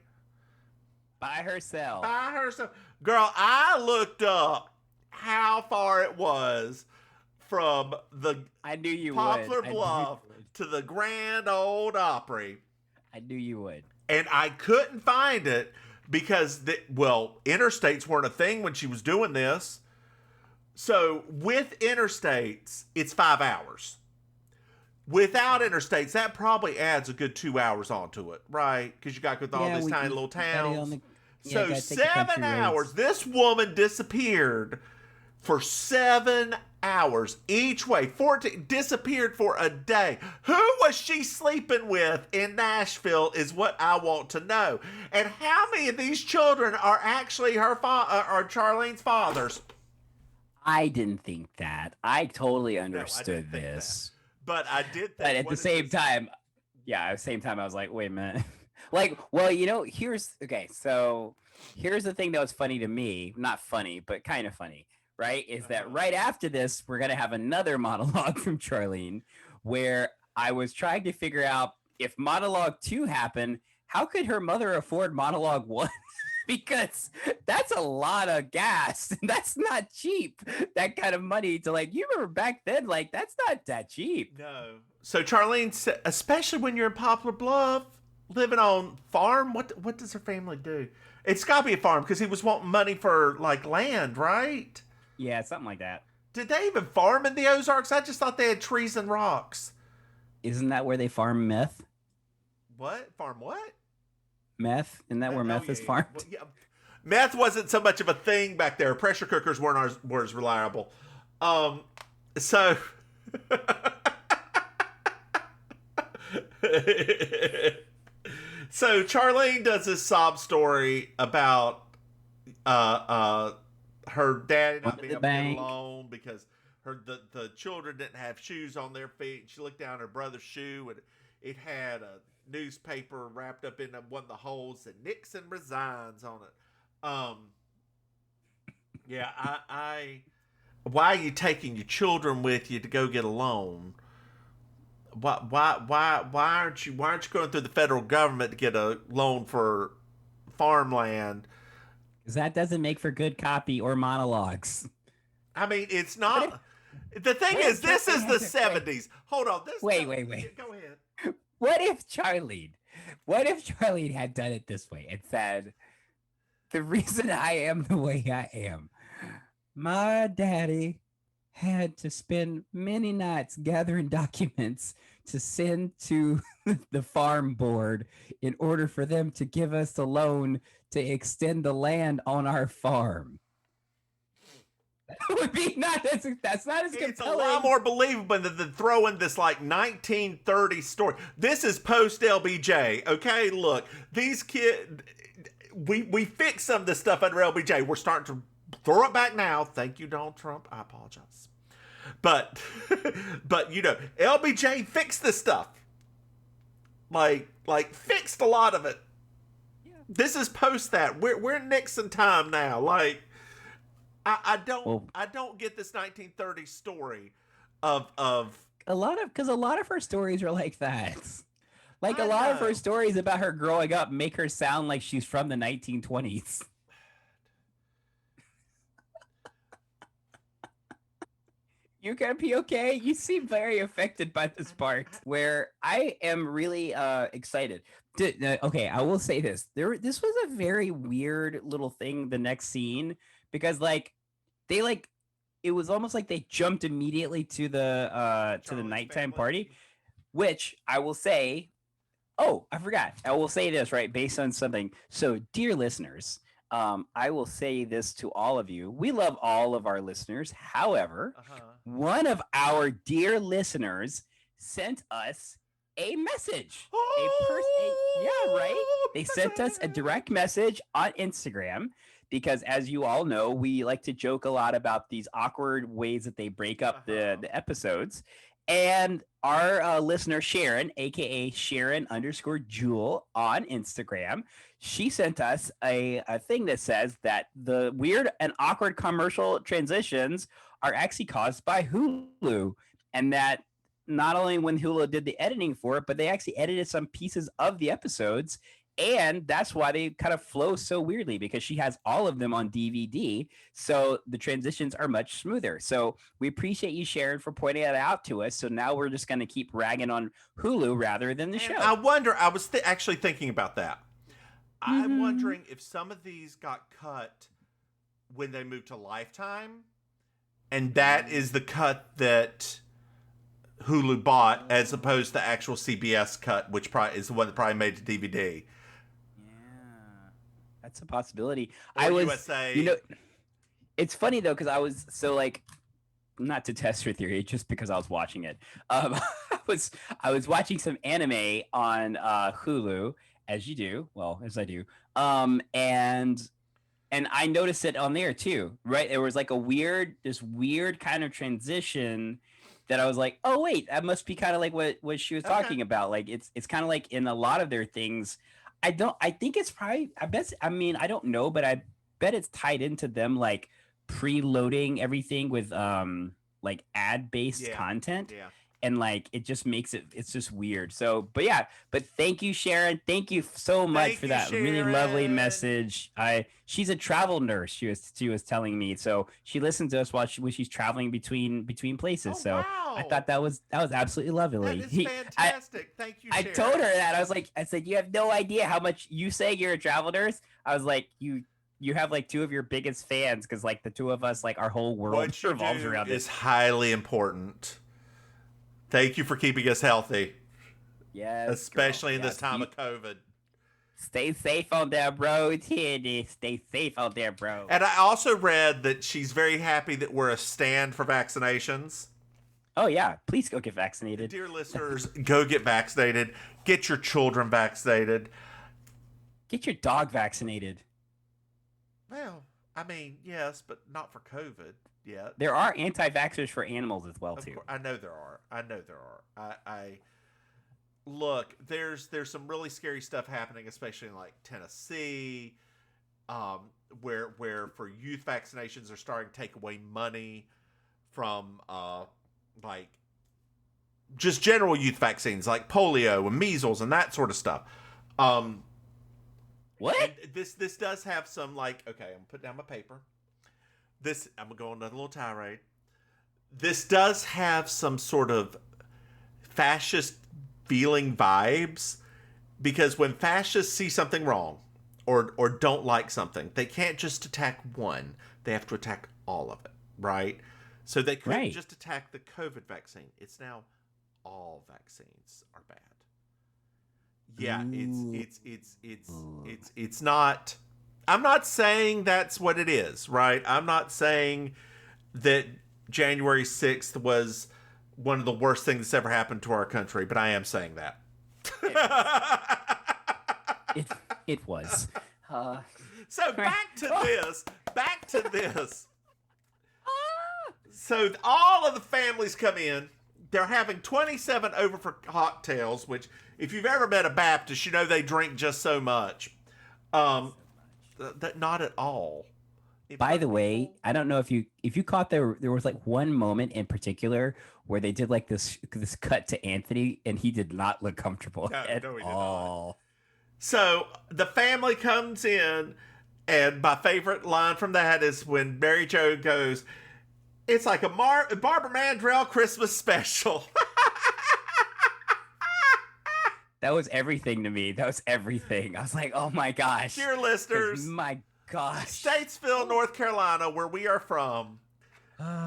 by herself. Girl, I looked up how far it was from the Poplar Bluff to the Grand Ole Opry. I knew you would. And I couldn't find it because, interstates weren't a thing when she was doing this. So with interstates, it's 5 hours. Without interstates, that probably adds a good 2 hours onto it, right? Because you got to go through all these tiny little towns. So 7 hours. This woman disappeared for 7 hours each way. 14 disappeared for a day. Who was she sleeping with in Nashville is what I want to know. And how many of these children are actually her or Charlene's fathers? I didn't think that. I totally understood this. But I did think. But at the same time, I was like, wait a minute. Like, well, here's the thing that was funny to me. Not funny, but kind of funny, right? Is that right after this, we're going to have another monologue from Charlene where I was trying to figure out if monologue 2 happened, how could her mother afford monologue 1? Because that's a lot of gas. That's not cheap. That kind of money to you remember back then, that's not that cheap. No. So Charlene said, especially when you're in Poplar Bluff, living on farm, what does her family do? It's got to be a farm because he was wanting money for land, right? Yeah, something like that. Did they even farm in the Ozarks? I just thought they had trees and rocks. Isn't that where they farm meth? What? Farm what? Meth? Isn't that where meth is farmed? Well, yeah. Meth wasn't so much of a thing back there. Pressure cookers weren't as reliable. So Charlene does this sob story about her daddy not being able to get a loan because the children didn't have shoes on their feet. She looked down her brother's shoe and it had a newspaper wrapped up in one of the holes and Nixon resigns on it. Why are you taking your children with you to go get a loan? Why aren't you going through the federal government to get a loan for farmland? Because that doesn't make for good copy or monologues. I mean, it's not. The thing is, this is the 70s. Hold on. Wait. Go ahead. What if Charlene had done it this way and said, the reason I am the way I am, my daddy had to spend many nights gathering documents to send to the farm board in order for them to give us a loan to extend the land on our farm. That would be not that's not as compelling. It's a lot more believable than throwing this like 1930 story. This is post LBJ. Okay, look, these kids, we fixed some of this stuff under LBJ. We're starting to throw it back now. Thank you, Donald Trump. I apologize, but you know, LBJ fixed this stuff. Like fixed a lot of it. Yeah. This is post that. We're Nixon time now. Like. I don't get this 1930s story of a lot of her stories are like that. Like a lot of her stories about her growing up make her sound like she's from the 1920s. You gonna be okay? You seem very affected by this part. Where I am really excited. Okay, I will say this. This was a very weird little thing. The next scene, because it was almost like they jumped immediately to the nighttime party, which I will say. Oh, I forgot. I will say this, right, based on something. So, dear listeners, I will say this to all of you. We love all of our listeners. However, one of our dear listeners sent us a message. They sent us a direct message on Instagram. Because as you all know, we like to joke a lot about these awkward ways that they break up the episodes. And our listener, Sharon, a.k.a. Sharon_Jewel on Instagram, she sent us a thing that says that the weird and awkward commercial transitions are actually caused by Hulu. And that not only when Hulu did the editing for it, but they actually edited some pieces of the episodes. And that's why they kind of flow so weirdly, because she has all of them on DVD. So the transitions are much smoother. So we appreciate you, Sharon, for pointing that out to us. So now we're just going to keep ragging on Hulu rather than the show. I wonder, I was actually thinking about that. I'm wondering if some of these got cut when they moved to Lifetime. And that is the cut that Hulu bought as opposed to the actual CBS cut, which probably is the one that probably made the DVD. That's a possibility. Or USA. You know, it's funny though, because I was not to test your theory, just because I was watching it. I was watching some anime on Hulu, as you do, well, as I do, and I noticed it on there too, right? There was like this weird kind of transition that I was like, oh wait, that must be kind of like what she was talking about. Like it's kind of like in a lot of their things. I think it's probably, I don't know, but I bet it's tied into them like preloading everything with like ad-based content. Yeah. And like it just makes it's just weird. So, but thank you, Sharon. Thank you so much for that really lovely message. She's a travel nurse. She was telling me. So she listens to us while she's traveling between places. Oh, so wow. I thought that was absolutely lovely. That is fantastic. Thank you, Sharon. I told her that. I said, you have no idea how much you say you're a travel nurse. I was like, you have like two of your biggest fans, because like the two of us, like our whole world revolves around this. It's highly important. Thank you for keeping us healthy. Yes. Especially in this time of COVID. Stay safe out there, bro. Stay safe out there, bro. And I also read that she's very happy that we're a stand for vaccinations. Oh, yeah. Please go get vaccinated. Dear listeners, go get vaccinated. Get your children vaccinated. Get your dog vaccinated. Well, I mean, yes, but not for COVID. Yeah, there are anti-vaxxers for animals as well too. I know there are. I look. There's some really scary stuff happening, especially in like Tennessee, where for youth vaccinations are starting to take away money from like just general youth vaccines like polio and measles and that sort of stuff. What? And this does have some like, okay, I'm gonna put down my paper. I'm going to go on another little tirade. This does have some sort of fascist feeling vibes, because when fascists see something wrong or don't like something, they can't just attack one. They have to attack all of it, right? So they couldn't Right. just attack the COVID vaccine. It's now all vaccines are bad. Yeah, it's not. I'm not saying that's what it is, right? I'm not saying that January 6th was one of the worst things that's ever happened to our country, but I am saying that. It was. So back to this. So all of the families come in. They're having 27 over for cocktails, which if you've ever met a Baptist, you know they drink just so much. Not at all. By the way, I don't know if you caught there was like one moment in particular where they did like this cut to Anthony and he did not look comfortable at all. So the family comes in, and my favorite line from that is when Mary Jo goes, "It's like a Barbara Mandrell Christmas special." That was everything to me. That was everything. I was like, oh my gosh. Dear listeners, my gosh. Statesville, North Carolina, where we are from,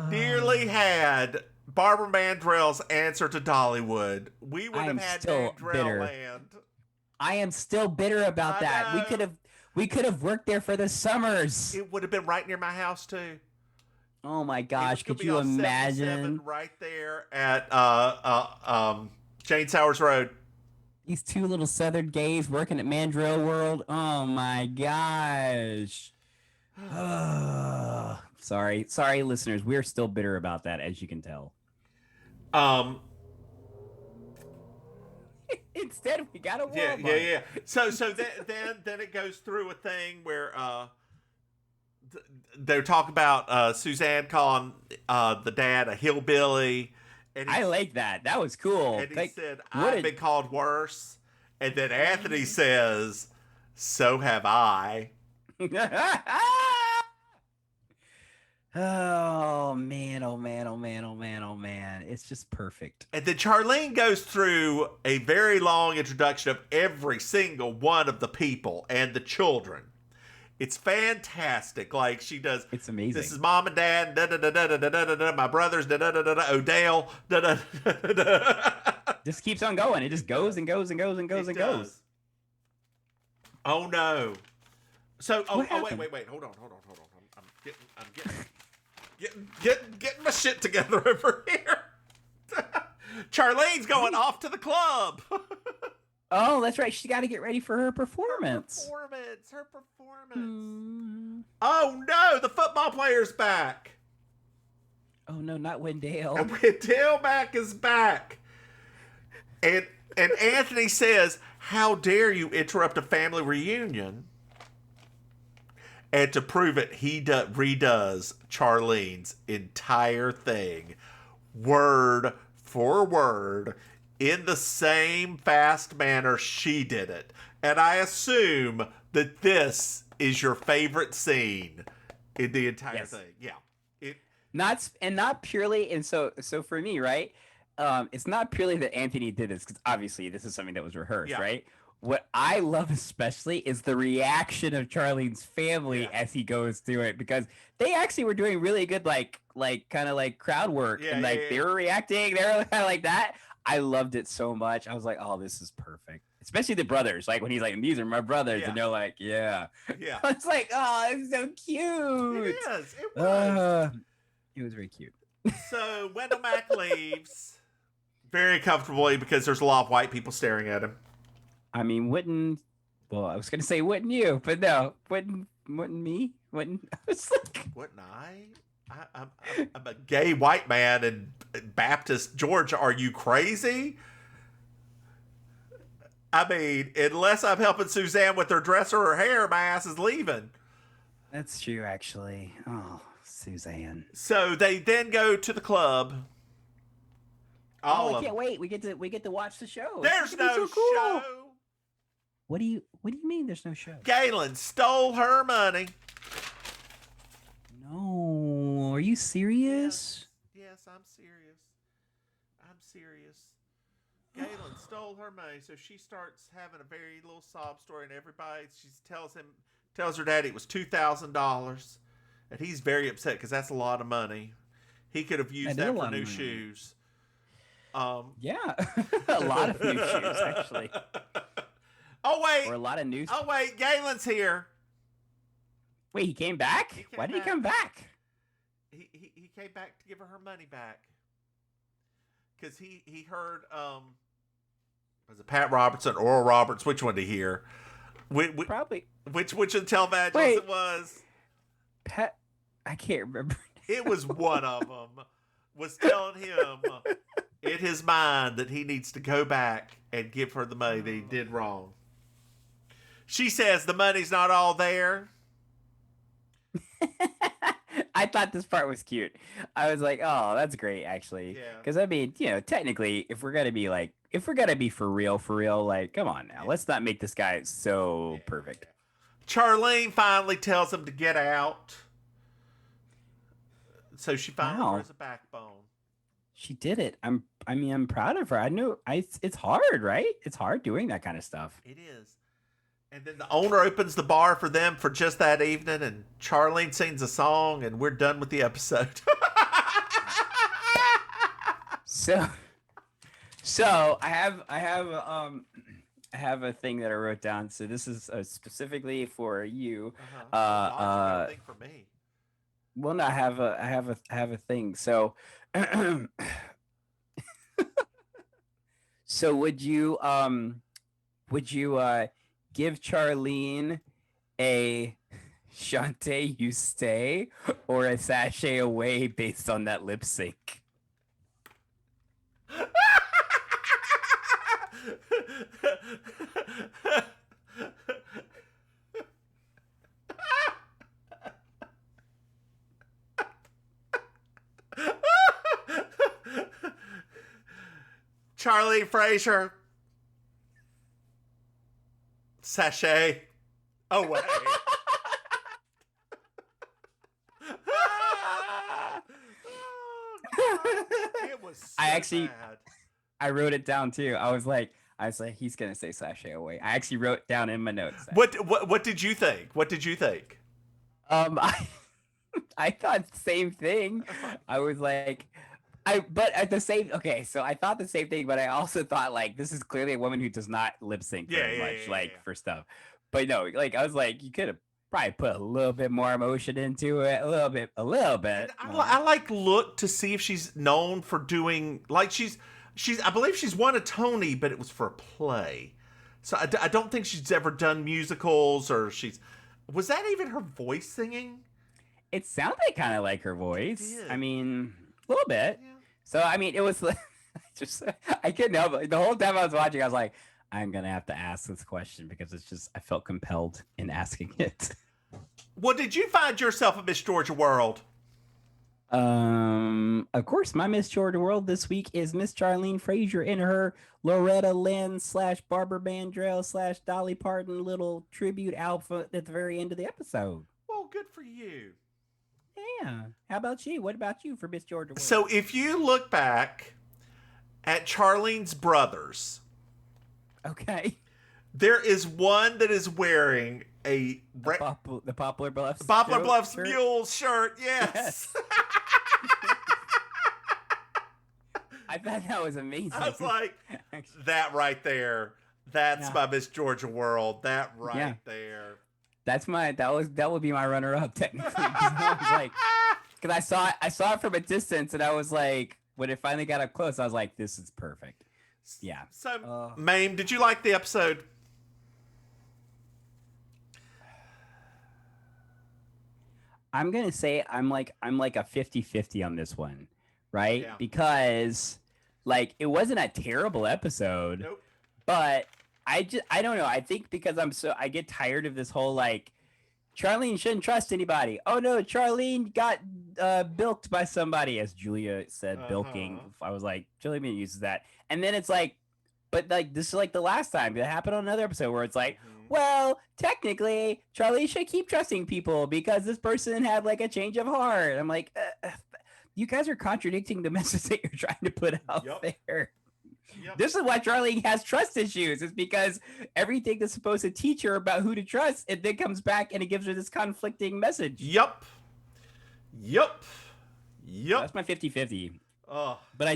nearly had Barbara Mandrell's answer to Dollywood. We would have had Mandrell land. I am still bitter about that. We could have worked there for the summers. It would have been right near my house too. Oh my gosh, could you imagine? Right there at Jane Sowers Road. These two little Southern gays working at Mandrell World. Oh my gosh. Sorry, listeners. We're still bitter about that, as you can tell. Instead, we got a Walmart. Yeah. So then it goes through a thing where they talk about Suzanne calling the dad a hillbilly. And I like that. That was cool. And he said, "I've been called worse." And then Anthony says, "So have I." Oh man, oh man, oh man, oh man, oh man. It's just perfect. And then Charlene goes through a very long introduction of every single one of the people and the children. It's fantastic. Like she does. It's amazing. This is mom and dad. Da, da, da, da, da, da, da, da, my brothers. Da, da, da, da, da, Odell. Da, da, da, da. Just keeps on going. It just goes and goes and goes and goes and goes. Oh no. So wait. Hold on. I'm getting my shit together over here. Charlene's going off to the club. Oh, that's right. She's got to get ready for her performance. Her performance. Oh no, the football player's back. Oh no, not Wendell. And Wendell back is back. And Anthony says, "How dare you interrupt a family reunion?" And to prove it, he redoes Charlene's entire thing, word for word, in the same fast manner she did it. And I assume that this is your favorite scene in the entire thing. Yeah. Not purely, and so for me, right? It's not purely that Anthony did this, because obviously this is something that was rehearsed, right? What I love especially is the reaction of Charlene's family as he goes through it, because they actually were doing really good, like kind of like crowd work, and they were reacting. They were kind of like that. I loved it so much. I was like, oh, this is perfect. Especially the brothers, like when he's like, "These are my brothers," and they're like, "Yeah." I was like, oh, it's so cute. It is. It was. It was very cute. So Wendell Mack leaves very comfortably because there's a lot of white people staring at him. I mean, wouldn't you? But no, wouldn't me? Wouldn't I was like, wouldn't I? I'm a gay white man in Baptist Georgia. Are you crazy? I mean, unless I'm helping Suzanne with her dress or her hair, my ass is leaving. That's true, actually. Oh, Suzanne. So they then go to the club. I can't wait. We get to watch the show. There's no show. What do you mean there's no show? Galen stole her money. No, are you serious? Yes, I'm serious. Galen stole her money, so she starts having a very little sob story, and she tells her daddy it was $2,000, and he's very upset because that's a lot of money. He could have used That is that a for lot of new money. shoes. Yeah, a lot of new shoes actually, Oh wait! or a lot of new. Oh wait! Galen's here. Wait, he came back? He came Why did he back. come back? He came back to give her money back because he heard was it Pat Robertson, Oral Roberts? Which one to hear? Probably Which of the televangelists Wait. it was? Pat. I can't remember. It was one of them. Was telling him in his mind that he needs to go back and give her the money that he did wrong. She says the money's not all there. I thought this part was cute. I was like, oh, that's great, actually. Yeah. Because I mean, technically, if we're gonna be for real, like, come on now, let's not make this guy so perfect. Charlene finally tells him to get out. So she finally has a backbone. She did it. I'm proud of her. I know. It's hard, right? It's hard doing that kind of stuff. It is. And then the owner opens the bar for them for just that evening, and Charlene sings a song, and we're done with the episode. So I have a thing that I wrote down. So this is specifically for you. I think for me. Well, no, I have a thing. So, so would you give Charlene a Shantae You Stay or a Sashay Away based on that lip sync? Charlie Frazier. Sashay away. It was so bad. I wrote it down too. I was like, he's gonna say Sashay Away. I actually wrote down in my notes. What did you think? What did you think? I thought the same thing. I was like, so I thought the same thing, but I also thought like this is clearly a woman who does not lip sync very much, for stuff. But no, like I was like, you could have probably put a little bit more emotion into it, a little bit. I like look to see if she's known for doing like she's I believe she's won a Tony, but it was for a play. So I don't think she's ever done musicals or was that even her voice singing? It sounded kind of like her voice. It did. I mean, a little bit. Yeah. So I mean, it was like, I couldn't help it. The whole time I was watching, I was like, I'm gonna have to ask this question because I felt compelled in asking it. Well, did you find yourself a Miss Georgia World? Of course, my Miss Georgia World this week is Miss Charlene Frazier in her Loretta Lynn / Barbara Mandrell / Dolly Parton little tribute outfit at the very end of the episode. Well, good for you. Yeah. How about you? What about you for Miss Georgia World? So if you look back at Charlene's brothers, okay, there is one that is wearing the Poplar Bluffs shirt? Mules shirt. Yes. I thought that was amazing. I was like, that right there. That's my Miss Georgia World. That right there. That's that would be my runner-up technically. I was like, because I saw it from a distance, and I was like, when it finally got up close, I was like, this is perfect. Yeah. So, Maim, did you like the episode? I'm gonna say I'm like a 50-50 on this one, right? Yeah. Because like it wasn't a terrible episode, Nope. but I don't know. I think because I get tired of this whole like Charlene shouldn't trust anybody. Oh no, Charlene got bilked by somebody, as Julia said, bilking. I was like, Julia uses that, and then it's like, but like this is like the last time it happened on another episode where it's like, well, technically, Charlie should keep trusting people because this person had like a change of heart. I'm like, you guys are contradicting the message that you're trying to put out there. Yep. This is why Charlie has trust issues. It's because everything that's supposed to teach her about who to trust, it then comes back and it gives her this conflicting message. Yep. Yep. That's my 50-50. Oh. But I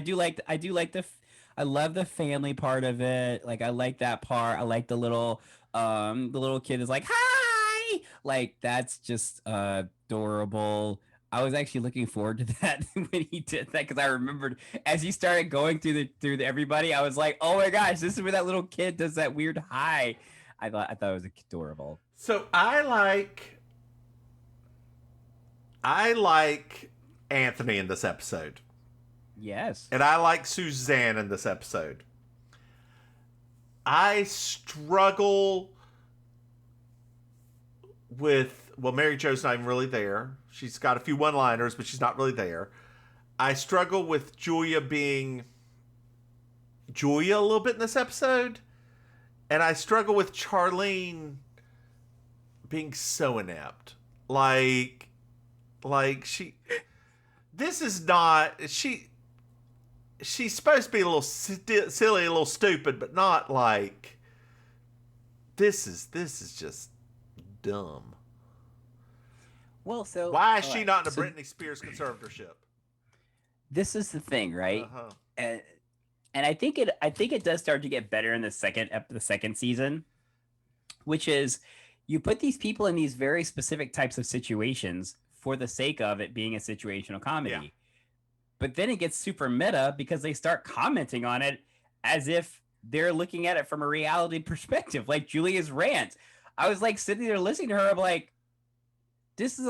love the family part of it. Like I like that part. I like the little kid is like, hi. Like that's just adorable. I was actually looking forward to that when he did that because I remembered as he started going through everybody, I was like, oh my gosh, this is where that little kid does that weird hi. I thought it was adorable. So I like Anthony in this episode. Yes. And I like Suzanne in this episode. I struggle with, well, Mary Jo's not even really there. She's got a few one-liners, but she's not really there. I struggle with Julia being Julia a little bit in this episode. And I struggle with Charlene being so inept. Like she... This is not... She's supposed to be a little silly, a little stupid, but not like... This is just dumb. Well, so... Why is she not in a Britney Spears conservatorship? This is the thing, right? Uh-huh. And I think it does start to get better in the second season, which is you put these people in these very specific types of situations for the sake of it being a situational comedy. Yeah. But then it gets super meta because they start commenting on it as if they're looking at it from a reality perspective, like Julia's rant. I was like sitting there listening to her. I'm like, this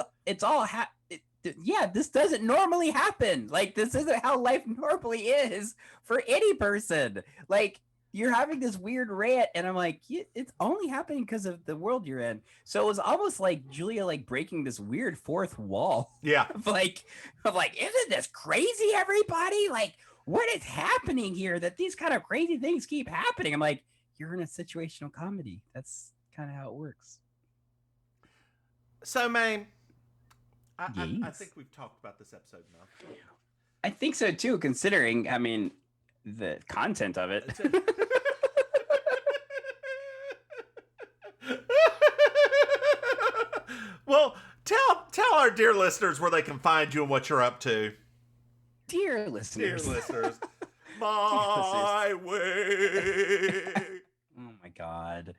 doesn't normally happen. Like, this isn't how life normally is for any person. Like, you're having this weird rant, and I'm like, it's only happening because of the world you're in. So it was almost like Julia, like, breaking this weird fourth wall. Yeah. of like, isn't this crazy, everybody? Like, what is happening here that these kind of crazy things keep happening? I'm like, you're in a situational comedy. That's kind of how it works. So, Maim, I Yes. think we've talked about this episode enough. I think so too, considering, I mean, the content of it. Well, tell our dear listeners where they can find you and what you're up to. Dear listeners. My way. Oh my God.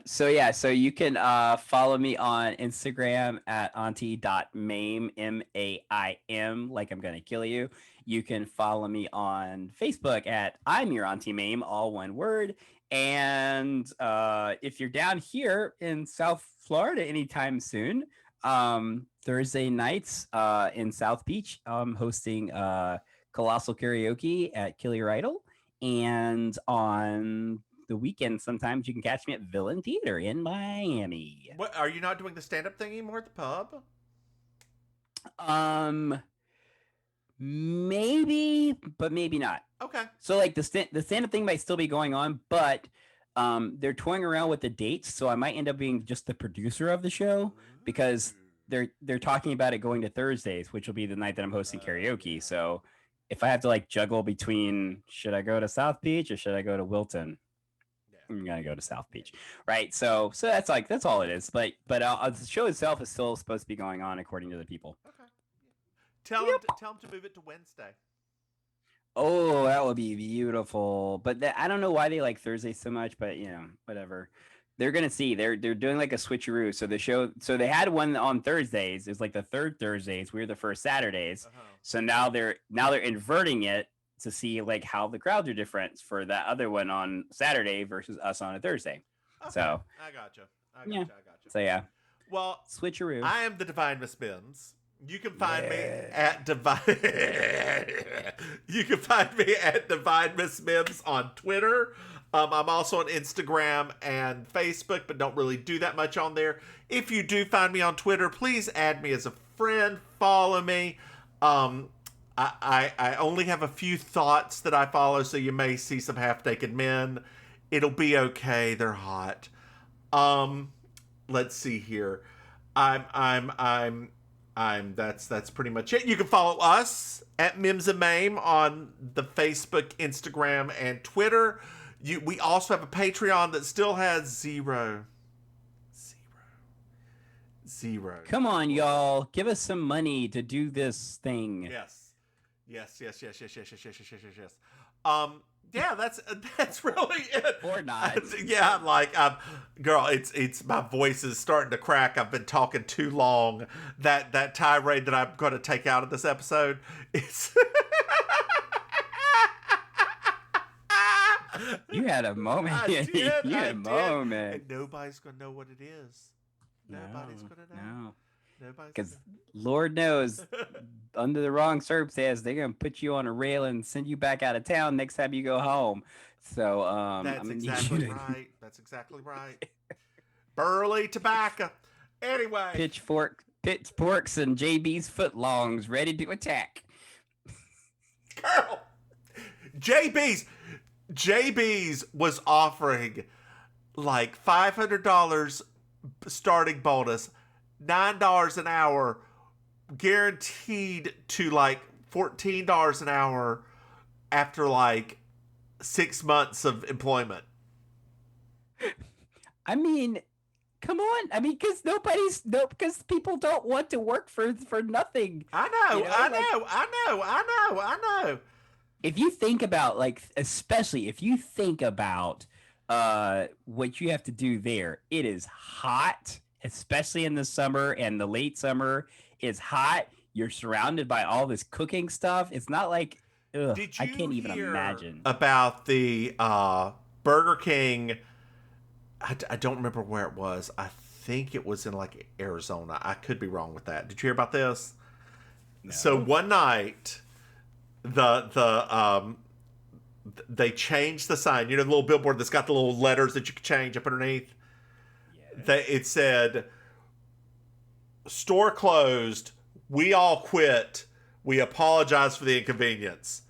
So you can follow me on Instagram at auntie.maim, MAIM, like I'm gonna kill you. You can follow me on Facebook at I'm your Auntie Maim, all one word. And if you're down here in South Florida anytime soon, Thursday nights in South Beach, I'm hosting Colossal Karaoke at Kill Your Idol. And on the weekend, sometimes you can catch me at Villain Theater in Miami. What, are you not doing the stand-up thing anymore at the pub? Maybe, but maybe not. Okay. So like the stand-up thing might still be going on, but they're toying around with the dates, so I might end up being just the producer of the show because they're talking about it going to Thursdays, which will be the night that I'm hosting karaoke. So if I have to like juggle between should I go to South Beach or should I go to Wilton? I'm gonna go to South Beach, right? So that's all it is. But the show itself is still supposed to be going on according to the people. Okay. Tell them to move it to Wednesday. Oh, that would be beautiful. But I don't know why they like Thursday so much. But you know, whatever. They're gonna see. They're doing like a switcheroo. So the show. So they had one on Thursdays. It's like the third Thursdays. We're the first Saturdays. Uh-huh. So now they're inverting it to see like how the crowds are different for that other one on Saturday versus us on a Thursday. Okay. So I gotcha. Yeah. So yeah. Well, Switcheroo. I am the Divine Miss Mims. You can find me at Divine. You can find me at Divine Miss Mims on Twitter. I'm also on Instagram and Facebook, but don't really do that much on there. If you do find me on Twitter, please add me as a friend. Follow me. I only have a few thoughts that I follow, so you may see some half-naked men. It'll be okay. They're hot. Let's see here. That's pretty much it. You can follow us at Mims and Maim on the Facebook, Instagram, and Twitter. We also have a Patreon that still has zero Zero. Come on, y'all. Give us some money to do this thing. Yes. Yeah, that's really it. Or not. Yeah, like, girl, it's my voice is starting to crack. I've been talking too long. That tirade that I'm going to take out of this episode, it's. You had a moment. I did. You had a moment. And nobody's going to know what it is. Nobody's going to know. No. Because Lord knows, under the wrong circumstance, they're gonna put you on a rail and send you back out of town next time you go home. So that's exactly right. That's exactly right. Burley tobacco. Anyway, pitchforks, and JB's footlongs ready to attack. Girl, JB's was offering like $500 starting bonus. $9 an hour, guaranteed to like $14 an hour after like 6 months of employment. I mean, come on. I mean, because people don't want to work for nothing. I know. I know. If you think about, like, especially if you think about what you have to do there, it is hot. Especially in the summer, and the late summer is hot. You're surrounded by all this cooking stuff. It's not like, I can't even imagine. About the Burger King, I don't remember where it was. I think it was in like Arizona. I could be wrong with that. Did you hear about this? No. So one night, they changed the sign. You know, the little billboard that's got the little letters that you can change up underneath? It said, store closed, we all quit, we apologize for the inconvenience.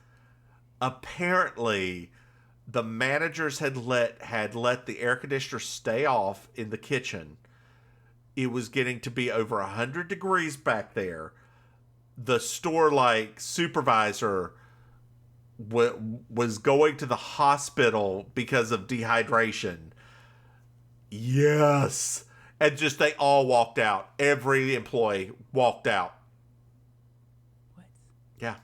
Apparently, the managers had let the air conditioner stay off in the kitchen. It was getting to be over 100 degrees back there. The store supervisor was going to the hospital because of dehydration. Yes. And just they all walked out. Every employee walked out. What? Yeah.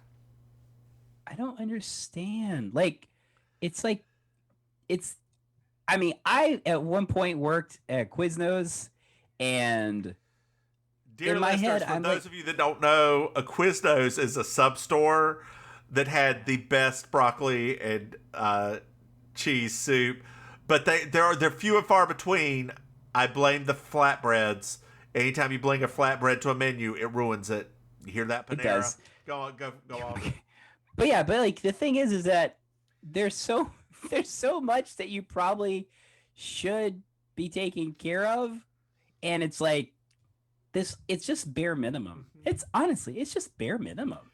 I don't understand. I mean, I at one point worked at Quiznos, and dear in my listeners, head, for those of you that don't know, a Quiznos is a sub-store that had the best broccoli and cheese soup. But they're few and far between. I blame the flatbreads. Anytime you bring a flatbread to a menu, it ruins it. You hear that, Panera? It does. Go on. But yeah, like the thing is that there's so much that you probably should be taking care of, and it's like this. It's just bare minimum. It's just bare minimum,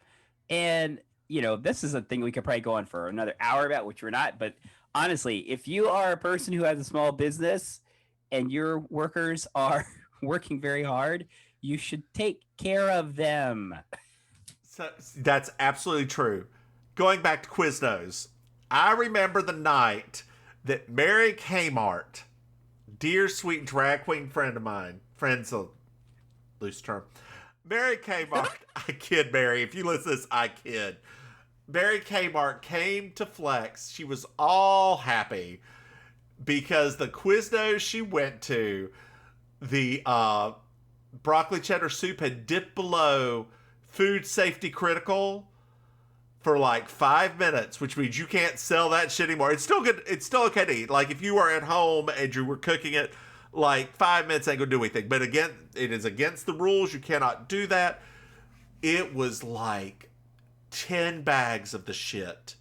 and this is a thing we could probably go on for another hour about, which we're not, but. Honestly, if you are a person who has a small business and your workers are working very hard, you should take care of them. So that's absolutely true. Going back to Quiznos, I remember the night that Mary Kmart, dear sweet drag queen friend of mine, friend's a loose term, Mary Kmart, I kid Mary, if you listen to this, I kid. Mary Kmart came to Flex. She was all happy because the Quiznos she went to, the broccoli cheddar soup had dipped below food safety critical for like 5 minutes, which means you can't sell that shit anymore. It's still good. It's still okay to eat. Like if you were at home and you were cooking it, like 5 minutes ain't gonna do anything. But again, it is against the rules. You cannot do that. It was like 10 bags of the shit.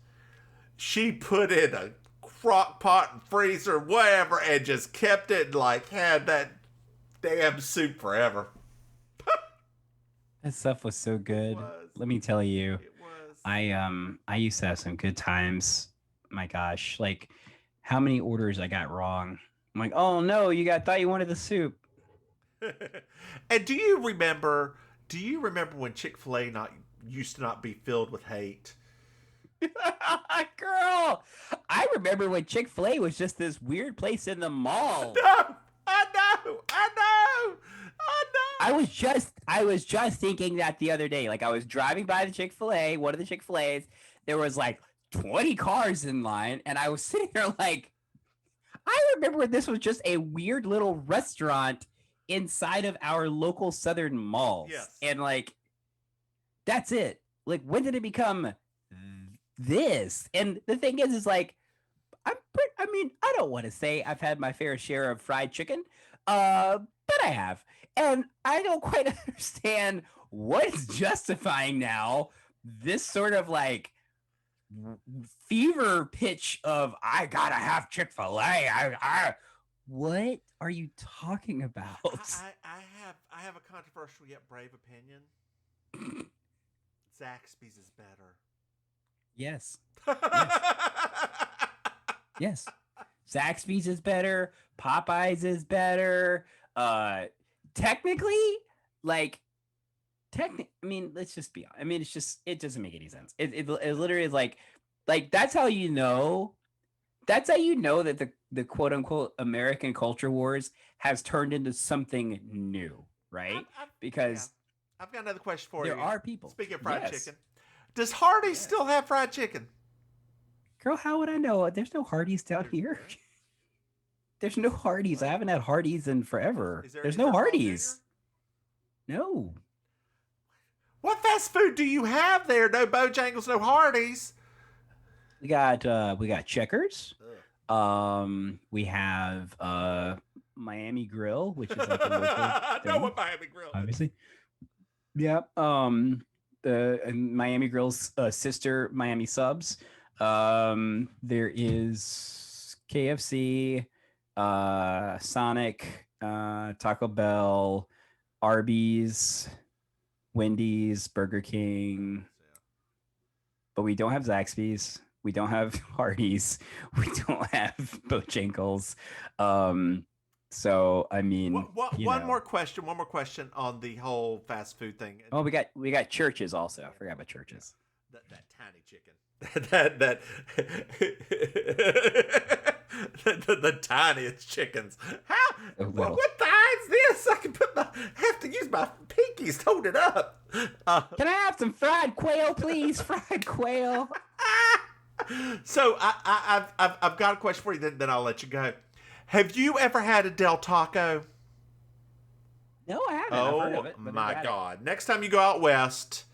She put in a crock pot and freezer, whatever, and just kept it and like had that damn soup forever. That stuff was so good. Let me tell you. It was. I used to have some good times. My gosh, like how many orders I got wrong. I'm like, oh no, thought you wanted the soup. And do you remember when Chick-fil-A used to not be filled with hate? Girl, I remember when Chick-fil-A was just this weird place in the mall. No, I know. I was just thinking that the other day. Like I was driving by the Chick-fil-A, one of the Chick-fil-A's. There was like 20 cars in line, and I was sitting there like, I remember this was just a weird little restaurant inside of our local southern malls. Yes. And like, that's it. Like, when did it become this? And the thing is like, I don't want to say I've had my fair share of fried chicken, but I have. And I don't quite understand what's justifying now this sort of like fever pitch of I gotta have Chick-fil-A. I what are you talking about? I have a controversial yet brave opinion. Zaxby's is better. Yes. Yes. Zaxby's is better. Popeyes is better. Technically, like, I mean, let's just be honest. I mean, it's just, it doesn't make any sense. It literally is like that's how you know that the quote unquote American culture wars has turned into something new, right? Because I've got another question for you. There are people. Speaking of fried chicken, does Hardee's still have fried chicken? Girl, how would I know? There's no Hardee's down here. There's no Hardee's. I haven't had Hardee's in forever. There's no Hardee's. No. What fast food do you have there? No Bojangles, no Hardee's. We got Checkers. We have Miami Grill, which is like a local I know what Miami Grill is. Obviously. Yeah. The Miami Grill's sister, Miami Subs. There is KFC, Sonic, Taco Bell, Arby's, Wendy's, Burger King, but we don't have Zaxby's. We don't have Hardee's. We don't have Bojangles. So I mean, one more question on the whole fast food thing. Oh, we got Churches also. I forgot about Churches. That tiny chicken. the tiniest chickens. How? What the hell's this? I can have to use my pinkies to hold it up. Can I have some fried quail, please? Fried quail. So I've got a question for you. Then I'll let you go. Have you ever had a Del Taco? No, I haven't. I've heard of it, but my God! Next time you go out west,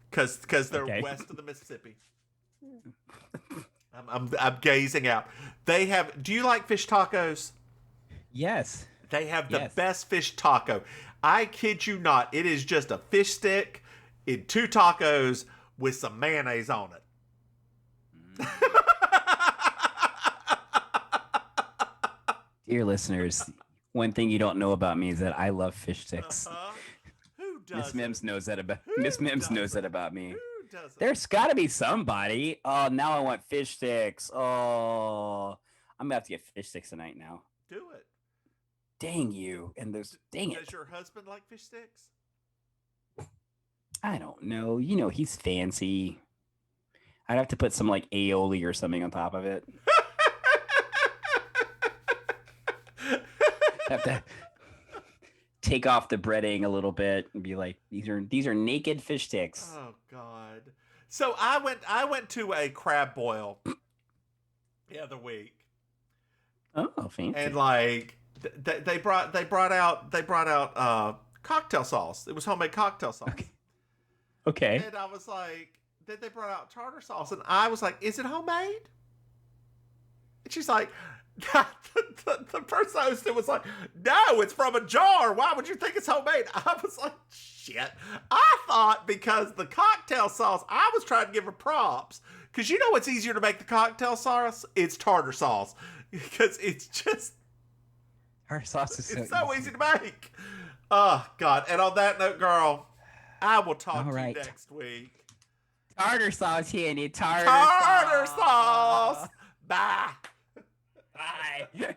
because they're Okay. west of the Mississippi. I'm gazing out. They have. Do you like fish tacos? Yes. They have the best fish taco. I kid you not. It is just a fish stick in 2 tacos with some mayonnaise on it. Dear listeners, one thing you don't know about me is that I love fish sticks. Who does? Miss Mims knows that about Miss Mims knows that about me. Who doesn't? There's got to be somebody. Oh, now I want fish sticks. Oh, I'm gonna have to get fish sticks tonight now. Do it. Dang you! And there's dang it. Does your husband like fish sticks? I don't know. You know he's fancy. I'd have to put some like aioli or something on top of it. Have to take off the breading a little bit and be like, these are naked fish sticks. Oh God! So I went to a crab boil the other week. Oh, fancy! And like they brought out cocktail sauce. It was homemade cocktail sauce. Okay. And I was like, then they brought out tartar sauce, and I was like, "Is it homemade?" And she's like, the person hosted was like, "No, it's from a jar. Why would you think it's homemade?" I was like, "Shit!" I thought because the cocktail sauce, I was trying to give her props because you know what's easier to make the cocktail sauce? It's tartar sauce because it's just tartar sauce is so easy to make. Oh God! And on that note, girl, I will talk to you next week. Tartar sauce, Handy. Tartar sauce. Bye. Bye.